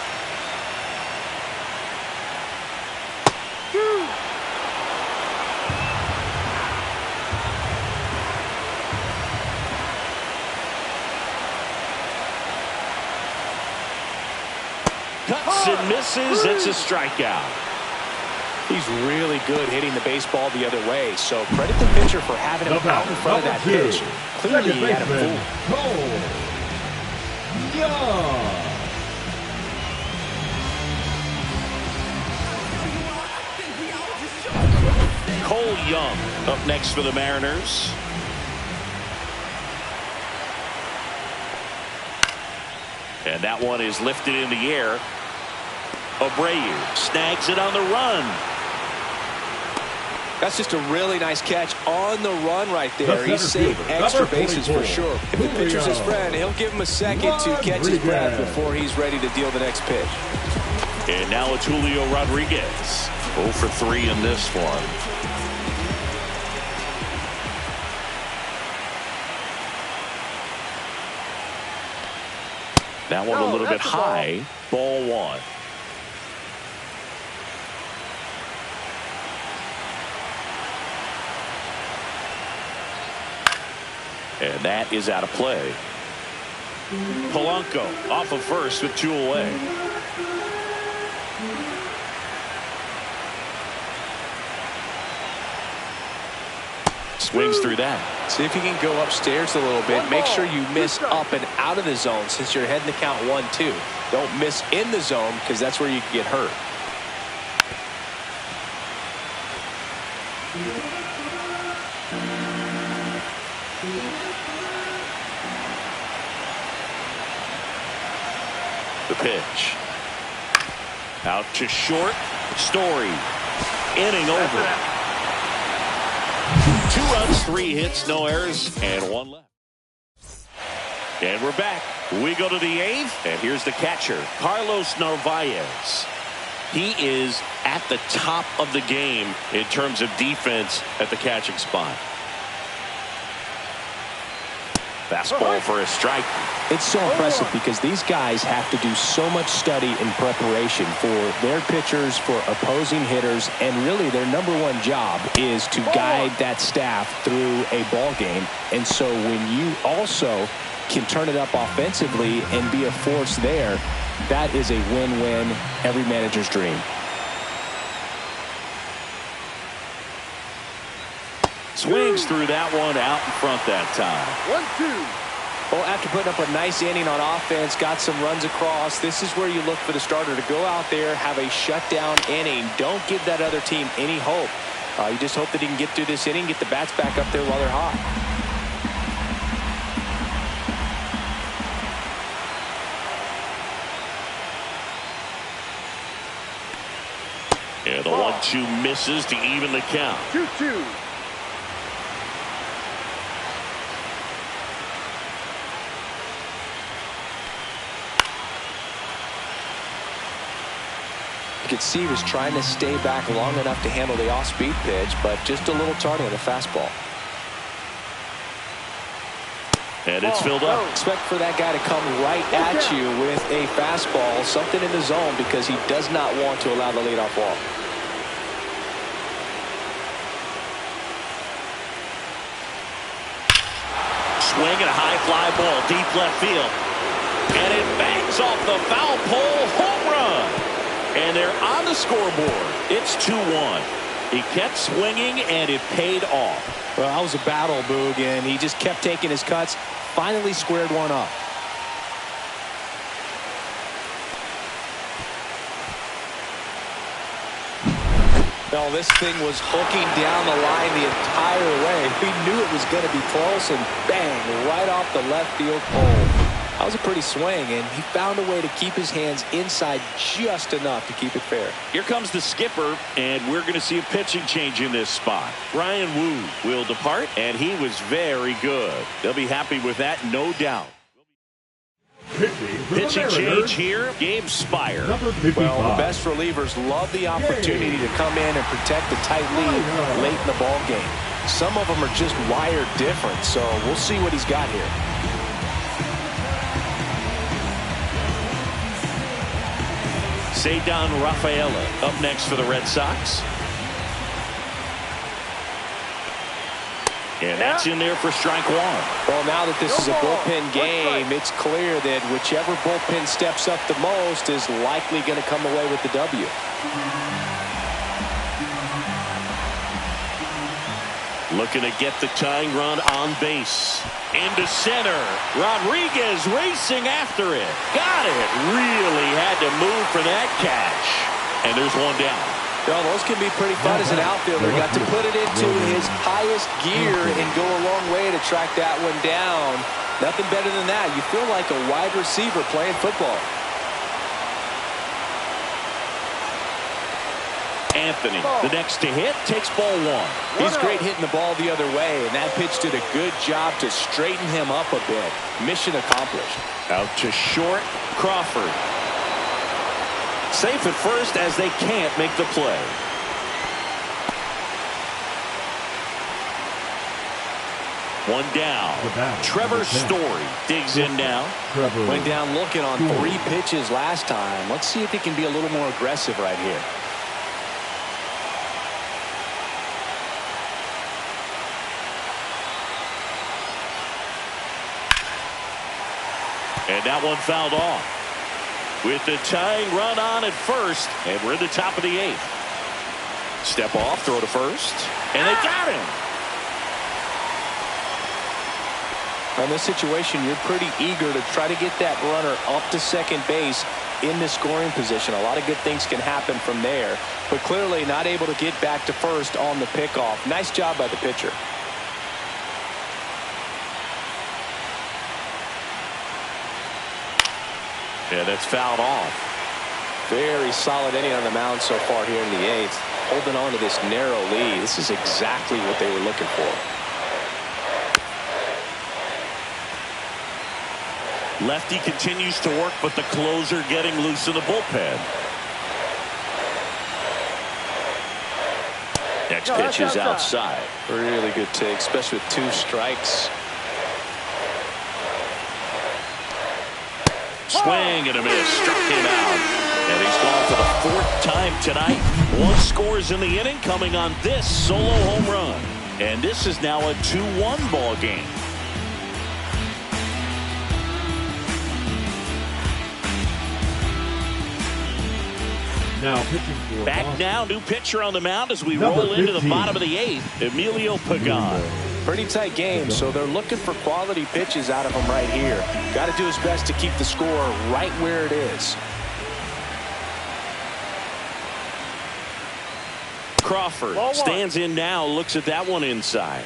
Cuts and misses. It's a strikeout. He's really good hitting the baseball the other way, so credit the pitcher for having him out in front of that pitch. Clearly he had him fooled. Cole Young up next for the Mariners. And that one is lifted in the air. Abreu snags it on the run. That's just a really nice catch on the run right there. He saved extra bases for sure. If the pitcher's his friend, he'll give him a second to catch his breath before he's ready to deal the next pitch. And now it's Julio Rodriguez. 0 for 3 in this one. That one a little bit high. Ball 1. And that is out of play. Polanco off of first with 2 away. Swings through that. See if you can go upstairs a little bit. Make sure you miss up and out of the zone since you're heading to count 1-2. Don't miss in the zone because that's where you can get hurt. The pitch. Out to short. Story. Inning over. 2 runs, 3 hits, no errors, and 1 left. And we're back. We go to the 8th, and here's the catcher, Carlos Narvaez. He is at the top of the game in terms of defense at the catching spot. Fastball for a strike. It's so impressive because these guys have to do so much study and preparation for their pitchers, for opposing hitters, and really their #1 job is to guide that staff through a ball game. And so when you also can turn it up offensively and be a force there, that is a win-win, every manager's dream. Swings through that one out in front that time. 1-2. Well, after putting up a nice inning on offense, got some runs across, this is where you look for the starter to go out there, have a shutdown inning. Don't give that other team any hope. You just hope that he can get through this inning, get the bats back up there while they're hot. And the 1-2 misses to even the count. 2-2. You could see he was trying to stay back long enough to handle the off-speed pitch, but just a little tardy on the fastball. And it's filled up. Expect for that guy to come right at you with a fastball, something in the zone, because he does not want to allow the leadoff walk. Swing and a high fly ball deep left field. And it bangs off the foul pole. Home run. And they're on the scoreboard. It's 2-1. He kept swinging, and it paid off. Well, that was a battle, Boog, and he just kept taking his cuts. Finally squared one up. Well, this thing was hooking down the line the entire way. We knew it was going to be close, and bang, right off the left field pole. That was a pretty swing, and he found a way to keep his hands inside just enough to keep it fair. Here comes the skipper, and we're going to see a pitching change in this spot. Ryan Wu will depart, and he was very good. They'll be happy with that, no doubt. Pitching change here, Gabe Spire. Well, the best relievers love the opportunity to come in and protect a tight lead late in the ball game. Some of them are just wired different, so we'll see what he's got here. Cedar Rafaela up next for the Red Sox. And that's in there for strike one. Well, now that this is a bullpen game, it's clear that whichever bullpen steps up the most is likely going to come away with the W. Looking to get the tying run on base. Into center. Rodriguez racing after it. Got it. Really had to move for that catch. And there's one down. Well, those can be pretty fun as an outfielder. Got to put it into his highest gear and go a long way to track that one down. Nothing better than that. You feel like a wide receiver playing football. Anthony, the next to hit, takes ball one. He's great hitting the ball the other way, and that pitch did a good job to straighten him up a bit. Mission accomplished. Out to short, Crawford. Safe at first as they can't make the play. One down. Trevor Story digs in now. Went down looking on 3 pitches last time. Let's see if he can be a little more aggressive right here. And that one fouled off. With the tying run on at first, and we're at the top of the 8th. Step off, throw to first, and they got him. In this situation, you're pretty eager to try to get that runner up to second base in the scoring position. A lot of good things can happen from there, but clearly not able to get back to first on the pickoff. Nice job by the pitcher. Yeah, that's fouled off. Very solid inning on the mound so far here in the 8th. Holding on to this narrow lead. This is exactly what they were looking for. Lefty continues to work, but the closer getting loose in the bullpen. Next pitch is outside. Really good take, especially with 2 strikes. Swing and a miss. Struck him out. And he's gone for the 4th time tonight. 1 scores in the inning coming on this solo home run. And this is now a 2-1 ball game. Now pitching for Back Boston. now, new pitcher on the mound as we roll into the bottom of the 8th. Emilio Pagan. Pretty tight game, so they're looking for quality pitches out of him right here. Got to do his best to keep the score right where it is. Crawford stands in now, looks at that one inside.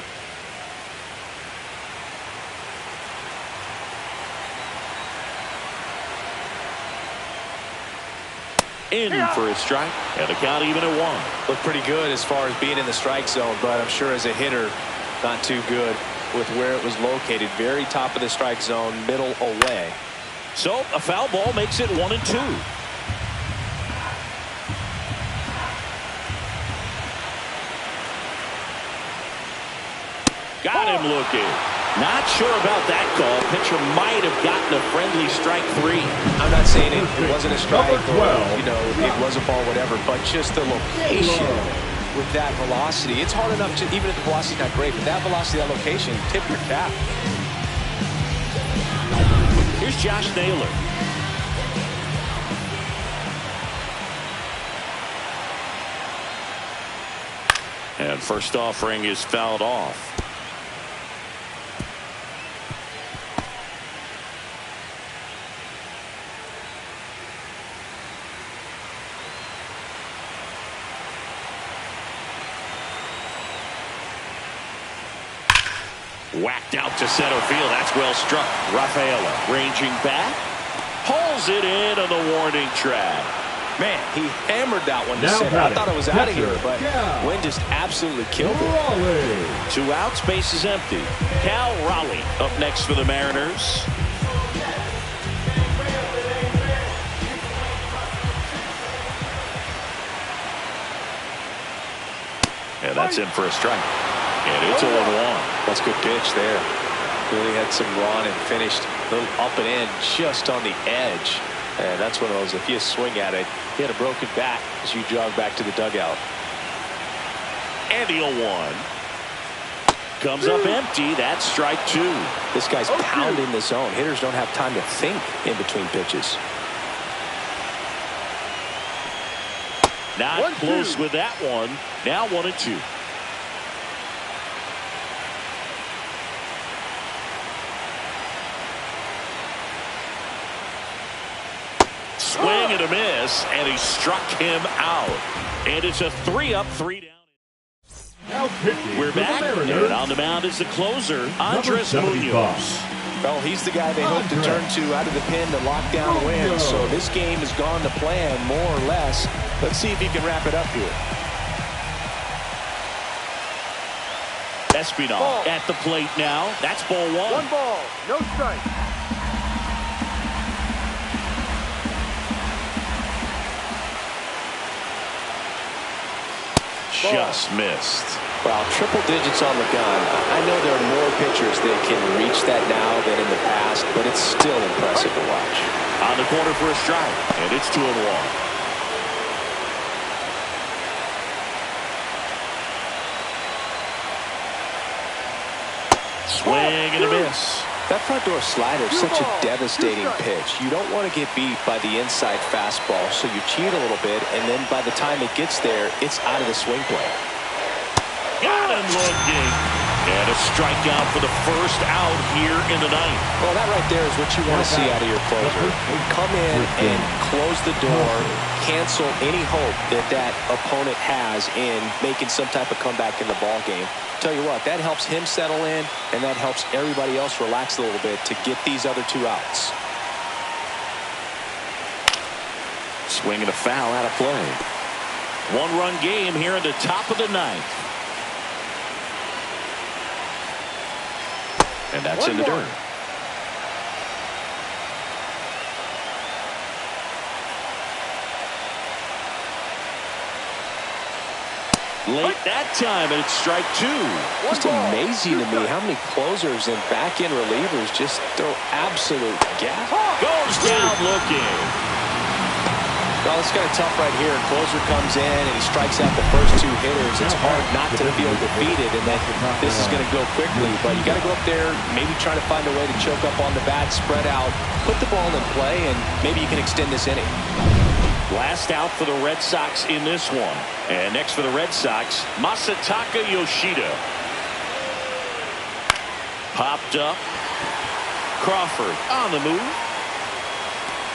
in for a strike, and the count even at 1. Looked pretty good as far as being in the strike zone, but I'm sure as a hitter, not too good with where it was located. Very top of the strike zone, middle away. So a foul ball makes it 1-2. Got him looking. Not sure about that call. Pitcher might have gotten a friendly strike 3. I'm not saying it wasn't a strike or, it was a ball, whatever, but just the location with that velocity. It's hard enough to, even if the velocity's not great, but that velocity, that location, tip your cap. Here's Josh Naylor. And first offering is fouled off. Whacked out to center field. That's well struck. Rafaela ranging back. Pulls it in on the warning track. Man, he hammered that one to center. I thought it was out of here, but Wynn just absolutely killed it. 2 outs, base is empty. Cal Raleigh up next for the Mariners. And that's in for a strike. And it's 0-1. That's a good pitch there. Really had some run and finished a little up and in just on the edge. And that's one of those, if you swing at it, he had a broken bat as you jog back to the dugout. And the 0-1. Comes up empty. That's strike 2. This guy's pounding the zone. Hitters don't have time to think in between pitches. Not close with that one. Now 1-2. Swing and a miss, and he struck him out. And it's a 3-up, 3-down. We're back, and on the mound is the closer, Andres Munoz. Well, he's the guy they hope to turn to out of the pen to lock down wins. So this game has gone to plan, more or less. Let's see if he can wrap it up here. Espinal at the plate now. That's ball 1. 1 ball, no strike. Just missed. Well, triple digits on the gun. I know there are more pitchers that can reach that now than in the past, but it's still impressive to watch. On the corner for a strike, and it's 2-1. Swing and a miss. That front door slider is such a devastating pitch. You don't want to get beat by the inside fastball, so you cheat a little bit, and then by the time it gets there, it's out of the swing plane. Got him looking. And a strikeout for the first out here in the 9th. Well, that right there is what you want to see out of your closer. Come in and close the door, cancel any hope that that opponent has in making some type of comeback in the ball game. Tell you what, that helps him settle in, and that helps everybody else relax a little bit to get these other 2 outs. Swing and a foul out of play. 1-run game here in the top of the 9th. And that's in the dirt. Late that time, and it's strike 2. Just amazing to me how many closers and back-end relievers just throw absolute gas. Goes down looking. Well, it's kind of tough right here. Closer comes in and he strikes out the first 2 hitters. It's hard not to feel defeated and that this is going to go quickly. But you got to go up there, maybe try to find a way to choke up on the bat, spread out, put the ball in play, and maybe you can extend this inning. Last out for the Red Sox in this one. And next for the Red Sox, Masataka Yoshida. Popped up. Crawford on the move.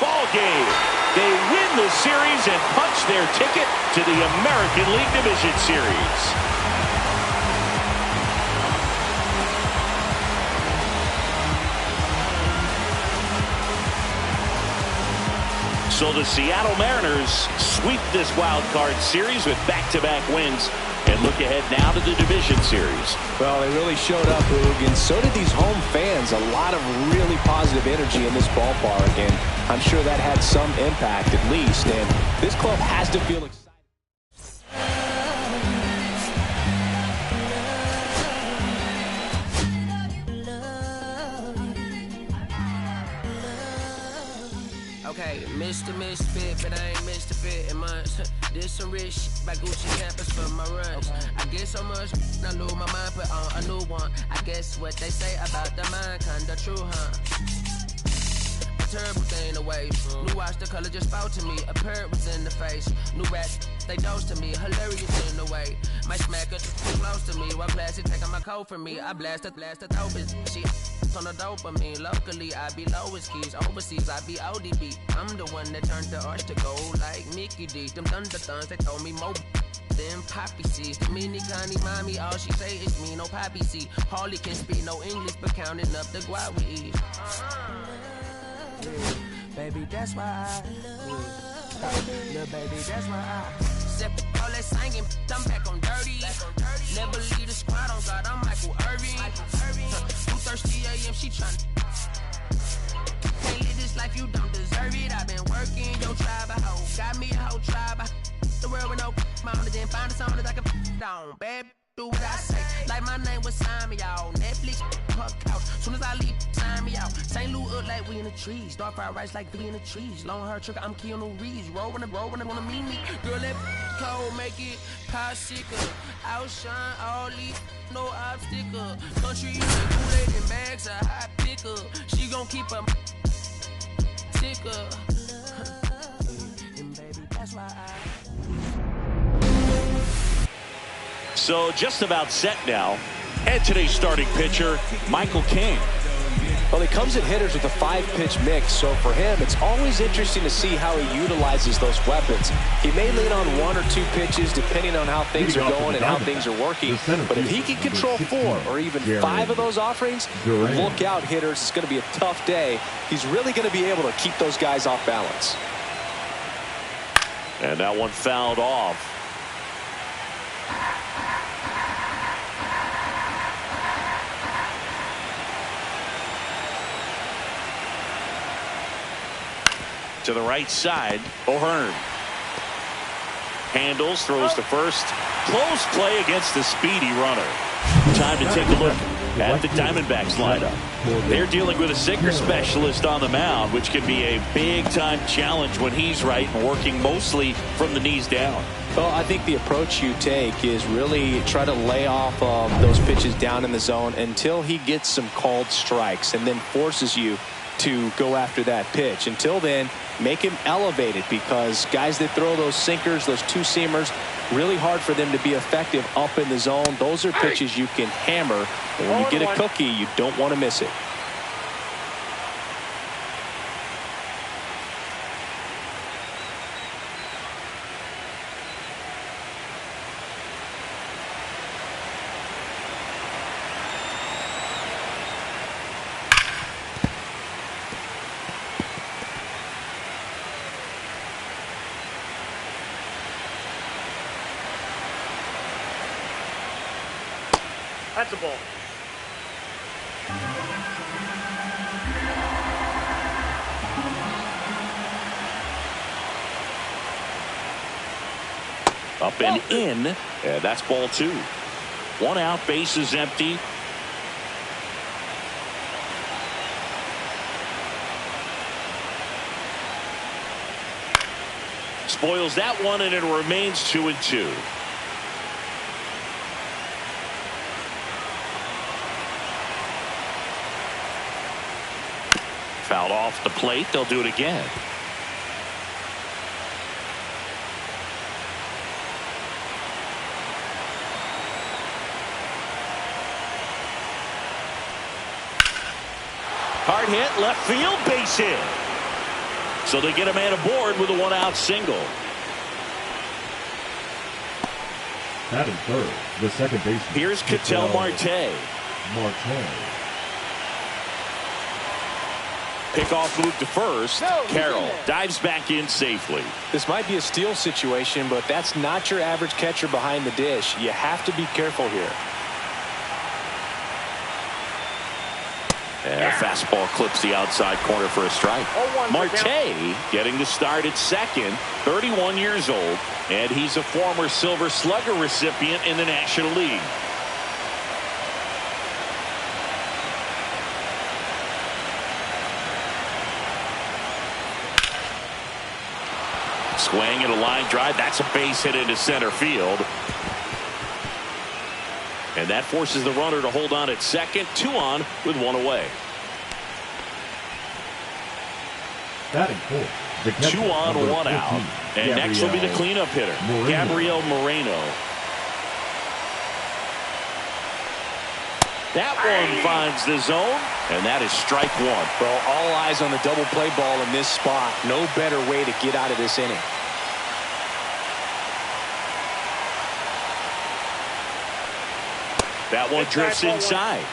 Ball game. They win the series and punch their ticket to the American League Division Series. So the Seattle Mariners sweep this wild card series with back-to-back wins and look ahead now to the division series. Well, they really showed up, Boog, and so did these home fans. A lot of really positive energy in this ballpark, and I'm sure that had some impact at least. And this club has to feel excited. Okay, Mr. Misfit, but I ain't Mr. Fit in months. Did some rich shit by Gucci campus for my runs. I get so much, I lose my mind, put on a new one. I guess what they say about the mind, kinda true, huh? A terrible thing to waste. New watch, the color just spoke to me. A parrot was in the face. New rats, they dose to me. Hilarious in the way. My smacker too close to me. While classic taking my coat from me. I blast open. She on the dopamine. Locally, I be lowest keys. Overseas, I be ODB. I'm the one that turned the arch to gold like Mickey D. Them thunder thuns, they told me more than poppy seeds. The mini Connie mommy, all she say is me, no poppy seed. Harley can speak no English, but counting up the guap with ease. Baby, that's why I little baby, that's why I step all that singing, I'm back on dirty. Never leave the squad on God, I'm Michael Irving. 2:30 a.m. she tryna. Can't live this life, you don't deserve it. I've been working, your tribe a hoe. Got me a whole tribe. The world with no mountain, then find a song that I can down. Bad, do what I say. Like my name was sign me out. Netflix, her couch. Soon as I leave, sign me out. St. Louis up like we in the trees. Dark fried rice like we in the trees. Long hair trick, I'm Keanu Reeves. Rolling, they wanna meet me. Girl, that cold, make it popsicle. Outshine all these, no obstacle. Country, Kool-Aid and bags, a hot picker. She gon' keep her ticker. And baby, that's why So just about set now. And today's starting pitcher, Michael King. Well, he comes at hitters with a 5-pitch mix, so for him, it's always interesting to see how he utilizes those weapons. He may lean on 1 or 2 pitches depending on how things are going and how things are working, but if he can control 4 or even 5 of those offerings, look out, hitters. It's going to be a tough day. He's really going to be able to keep those guys off balance. And that one fouled off. To the right side, O'Hearn. Handles, throws to first. Close play against the speedy runner. Time to take a look at the Diamondbacks lineup. They're dealing with a sinker specialist on the mound, which can be a big-time challenge when he's right and working mostly from the knees down. Well, I think the approach you take is really try to lay off those pitches down in the zone until he gets some called strikes and then forces you to go after that pitch. Until then, make him elevated, because guys that throw those sinkers, those two-seamers, really hard for them to be effective up in the zone. Those are pitches you can hammer, and when you get a cookie, you don't want to miss it. That's a ball. Up and in, and that's ball 2. 1 out, base is empty. Spoils that one, and it remains 2-2. Fouled off the plate. They'll do it again. Hard hit, left field, base hit. So they get a man aboard with a 1-out single. Batting third, the second baseman. Here's Ketel Marte. Pickoff move to first. Carroll dives back in safely. This might be a steal situation, but that's not your average catcher behind the dish. You have to be careful here. And a fastball clips the outside corner for a strike. Marte getting the start at second, 31 years old, and he's a former Silver Slugger recipient in the National League. Swing and a line drive. That's a base hit into center field. And that forces the runner to hold on at second. 2 on with 1 away. Batting fourth. 2 on, 1 out. And next will be the cleanup hitter, Gabriel Moreno. That one finds the zone, and that is strike 1. Well, all eyes on the double play ball in this spot. No better way to get out of this inning. That one drifts inside.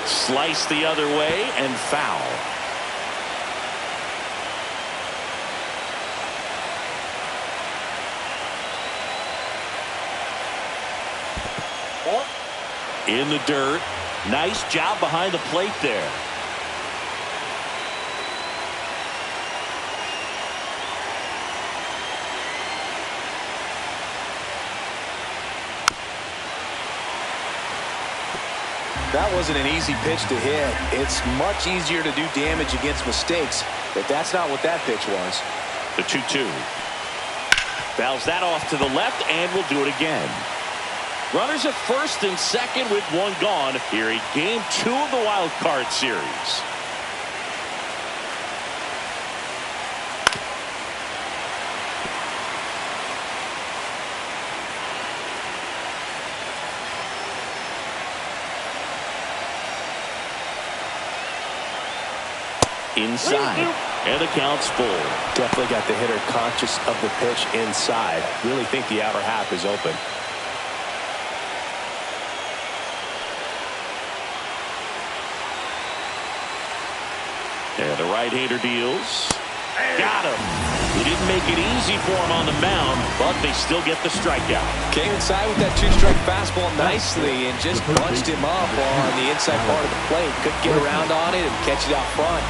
Slice the other way and foul. In the dirt. Nice job behind the plate there. That wasn't an easy pitch to hit. It's much easier to do damage against mistakes, but that's not what that pitch was. The 2-2. Fouls that off to the left and will do it again. Runners at first and second with 1 gone here in game 2 of the wild card series. Inside, and the count's full. Definitely got the hitter conscious of the pitch inside. Really think the outer half is open. And the right-hander deals. Got him. He didn't make it easy for him on the mound, but they still get the strikeout. Came inside with that 2-strike fastball nicely and just bunched him up on the inside part of the plate. Couldn't get around on it and catch it out front.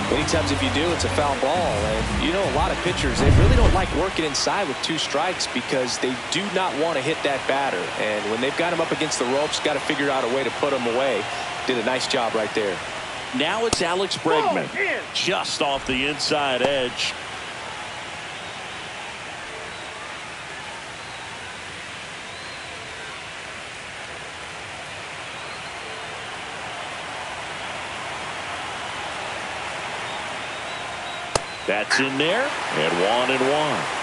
Many times if you do, it's a foul ball. And you know, a lot of pitchers, they really don't like working inside with 2 strikes because they do not want to hit that batter. And when they've got him up against the ropes, got to figure out a way to put him away. Did a nice job right there. Now it's Alex Bregman, just off the inside edge. That's in there, and 1-1.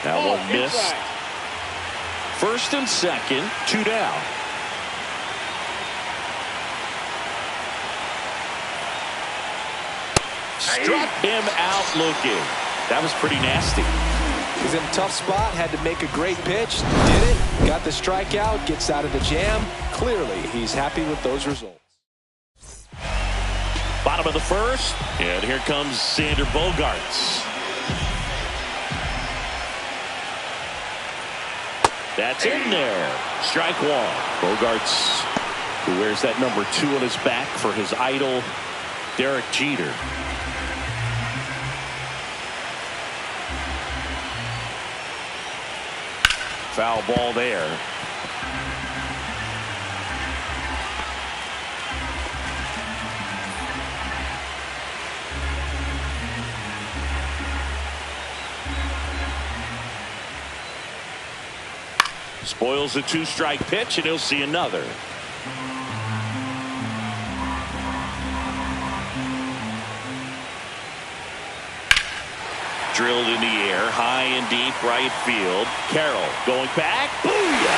That one missed. First and second, 2 down. Struck him out looking. That was pretty nasty. He's in a tough spot, had to make a great pitch, did it, got the strikeout, gets out of the jam. Clearly, he's happy with those results. Bottom of the first, and here comes Sander Bogaerts. That's in there. Strike 1. Bogaerts, who wears that number 2 on his back for his idol, Derek Jeter. Foul ball there. Spoils a 2-strike pitch, and he'll see another. drilled in the air, high and deep right field. Carroll going back. Booyah!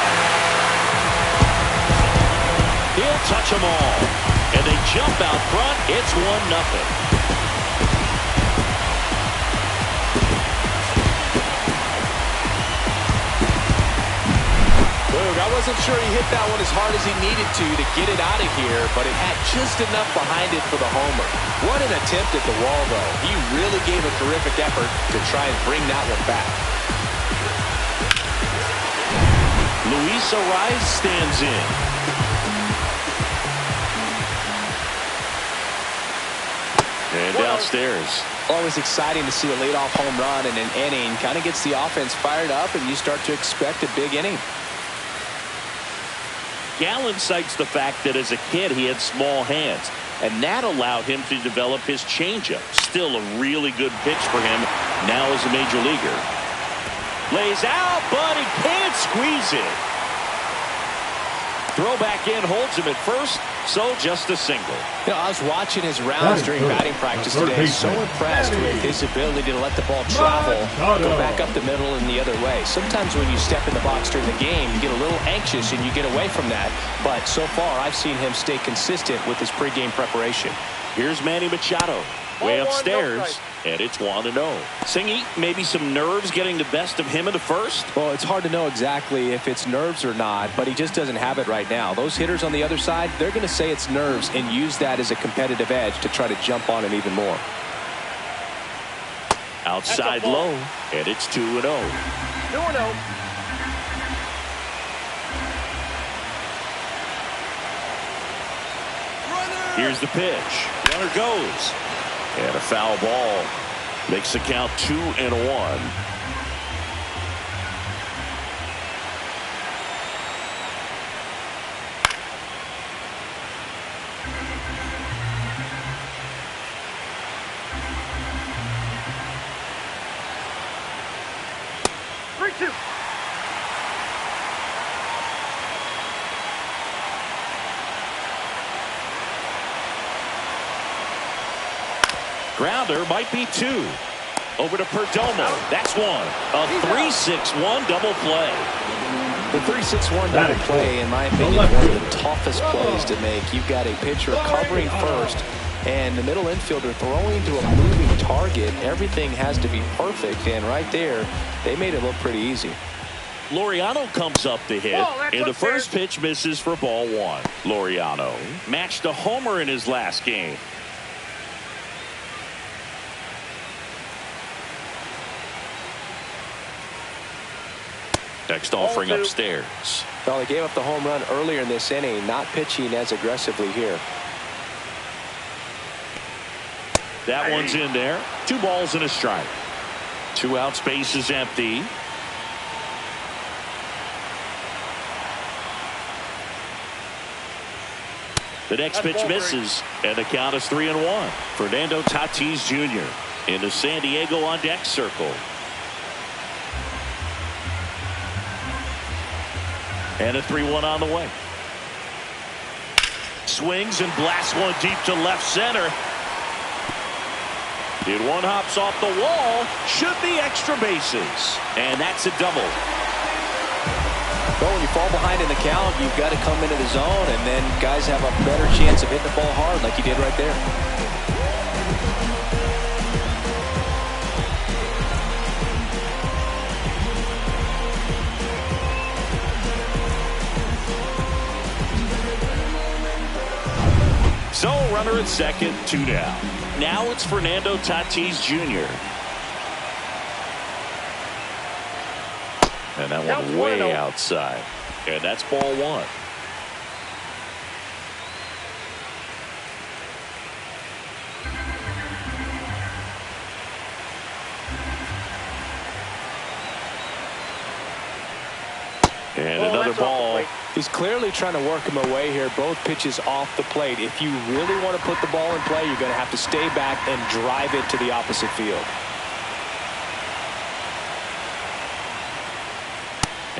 He'll touch them all. And they jump out front. It's 1-0. I wasn't sure he hit that one as hard as he needed to get it out of here, but it had just enough behind it for the homer. What an attempt at the wall, though. He really gave a terrific effort to try and bring that one back. Luis Ariz stands in. And downstairs. Always exciting to see a leadoff home run in an inning. Kind of gets the offense fired up, and you start to expect a big inning. Gallen cites the fact that as a kid he had small hands, and that allowed him to develop his changeup. Still a really good pitch for him now as a major leaguer. Lays out, but he can't squeeze it. Throw back in, holds him at first, so just a single. You know, I was watching his rounds during batting practice today. So impressed with his ability to let the ball travel, go back up the middle and the other way. Sometimes when you step in the box during the game, you get a little anxious and you get away from that. But so far, I've seen him stay consistent with his pregame preparation. Here's Manny Machado, way upstairs, and it's 1-0. Singy, maybe some nerves getting the best of him in the first? Well, it's hard to know exactly if it's nerves or not, but he just doesn't have it right now. Those hitters on the other side, they're going to say it's nerves and use that as a competitive edge to try to jump on him even more. Outside low, and it's 2-0. 2-0. Here's the pitch. Runner goes. And a foul ball. Makes the count 2-1. Grounder might be 2. Over to Perdomo. That's 1. A 3-6-1 double play. The 3-6-1 double play, in my opinion, is one of the toughest plays to make. You've got a pitcher covering first, and the middle infielder throwing to a moving target. Everything has to be perfect, and right there, they made it look pretty easy. Laureano comes up to hit, and the first pitch misses for ball 1. Laureano matched a homer in his last game. Next offering upstairs. Well, they gave up the home run earlier in this inning, not pitching as aggressively here. That one's in there. 2 balls and a strike. 2 out, space is empty. The next pitch misses, and the count is 3-1. Fernando Tatis Jr. in the San Diego on deck circle. And a 3-1 on the way. Swings and blasts one deep to left center. Did one hops off the wall. Should be extra bases. And that's a double. Well, when you fall behind in the count, you've got to come into the zone, and then guys have a better chance of hitting the ball hard like he did right there. So, runner at second, 2 down. Now it's Fernando Tatis Jr. And that one way outside. And that's ball 1. And another ball. He's clearly trying to work him away here. Both pitches off the plate. If you really want to put the ball in play, you're going to have to stay back and drive it to the opposite field.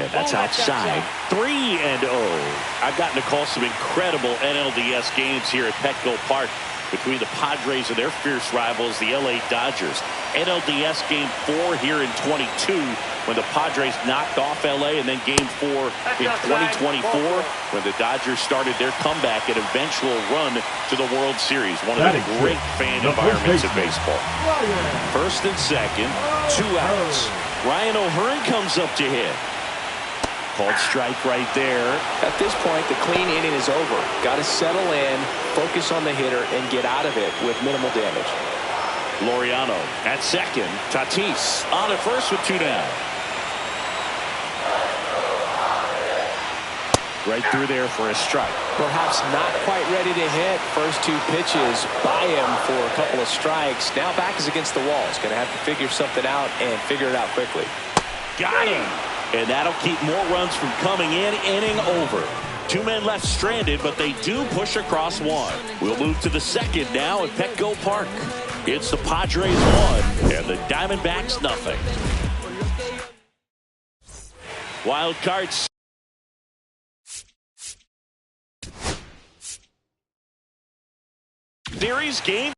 And that's outside. 3-0. I've gotten to call some incredible NLDS games here at Petco Park between the Padres and their fierce rivals, the LA Dodgers. NLDS Game 4 here in 22 when the Padres knocked off LA, and then Game 4 in 2024 when the Dodgers started their comeback and eventual run to the World Series. One of the great fan environments in baseball. First and second, 2 outs. Ryan O'Hearn comes up to hit. Called strike right there. At this point, the clean inning is over. Got to settle in, focus on the hitter, and get out of it with minimal damage. Laureano at second. Tatis on at first with 2 down. Right through there for a strike. Perhaps not quite ready to hit. First 2 pitches by him for a couple of strikes. Now back is against the wall. He's going to have to figure something out and figure it out quickly. Got him. And that'll keep more runs from coming in. Inning over. 2 men left stranded, but they do push across 1. We'll move to the second now at Petco Park. It's the Padres 1 and the Diamondbacks nothing. Wild cards. Series game.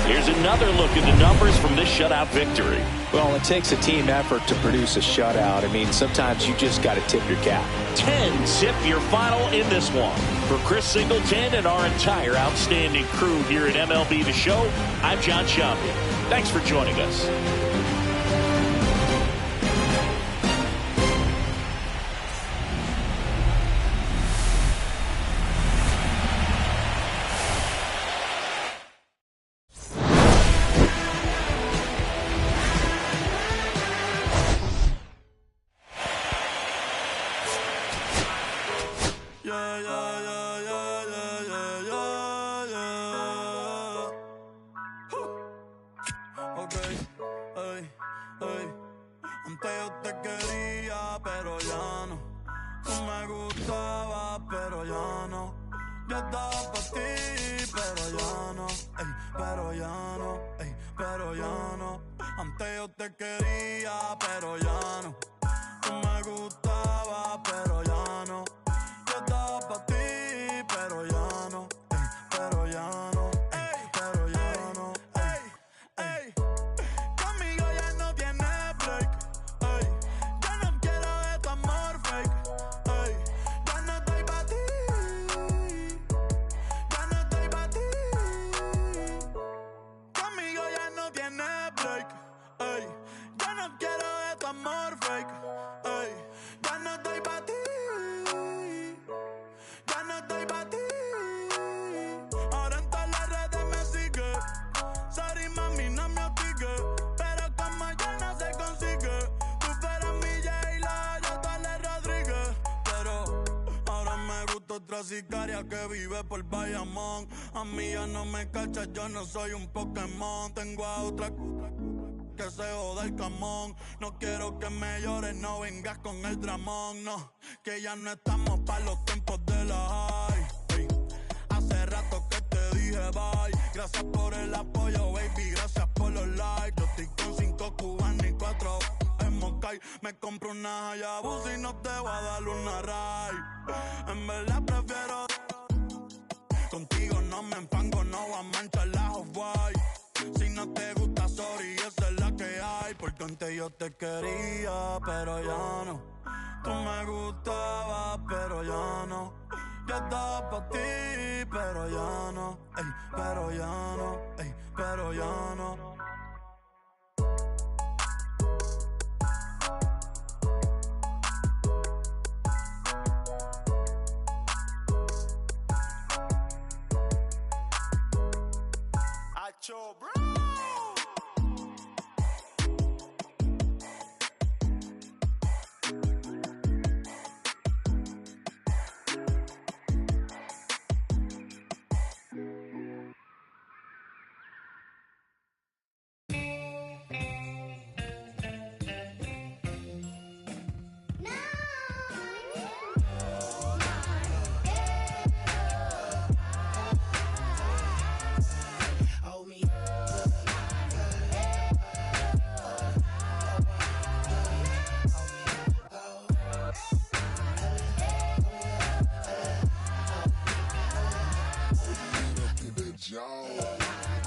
Here's another look at the numbers from this shutout victory. Well, it takes a team effort to produce a shutout. I mean, sometimes you just got to tip your cap. 10-zip your final in this one. For Chris Singleton and our entire outstanding crew here at MLB The Show, I'm John Shambi. Thanks for joining us. Antes yo te quería, pero ya no. Tú me gustabas, pero ya no. Yo estaba para ti, pero ya no. Ey, pero ya no, ey, pero ya no. Antes yo te quería, pero ya no. Tú me gustabas, pero ya no. Yo estaba para ti, pero ya no. Ey, pero ya no, ey, pero ya no. Ey, ey. Conmigo ya no tienes break. Ey, yo no quiero de tu amor fake. Ey, ya no estoy para ti. Ya no estoy para ti. Conmigo ya no tienes break. Ey, yo no quiero de tu amor fake. Ey, ya no estoy para ti. Ya no estoy para ti. Ahora en todas las redes me sigue. Sorry mami, no me hostigues. Pero como ya no se consigue. Tú fueras mi J-Lo, yo Tale Rodríguez. Pero ahora me gusta otra sicaria que vive por Bayamón. A mí ya no me cachas, yo no soy un Pokémon. Tengo a otra que se joda el camón. No quiero que me llores, no vengas con el dramón. No, que ya no estamos pa' los tiempos de la high. Ey, hace rato que te di dije bye. Gracias por el apoyo, baby, gracias por los likes. Yo estoy con 5 cubanos y 4 en Moscay. Me compro una Hayabusa y no te voy a dar una ride. En verdad prefiero contigo, no me empango, no voy a manchar la Off-White. Si no te gusta, sorry, esa es la que hay. Porque antes yo te quería, pero ya no. Tú me gustabas, pero ya no. Yo estaba pa' ti, pero ya no. Ey, pero ya no, ey, pero ya no. Acho, bro. Joe.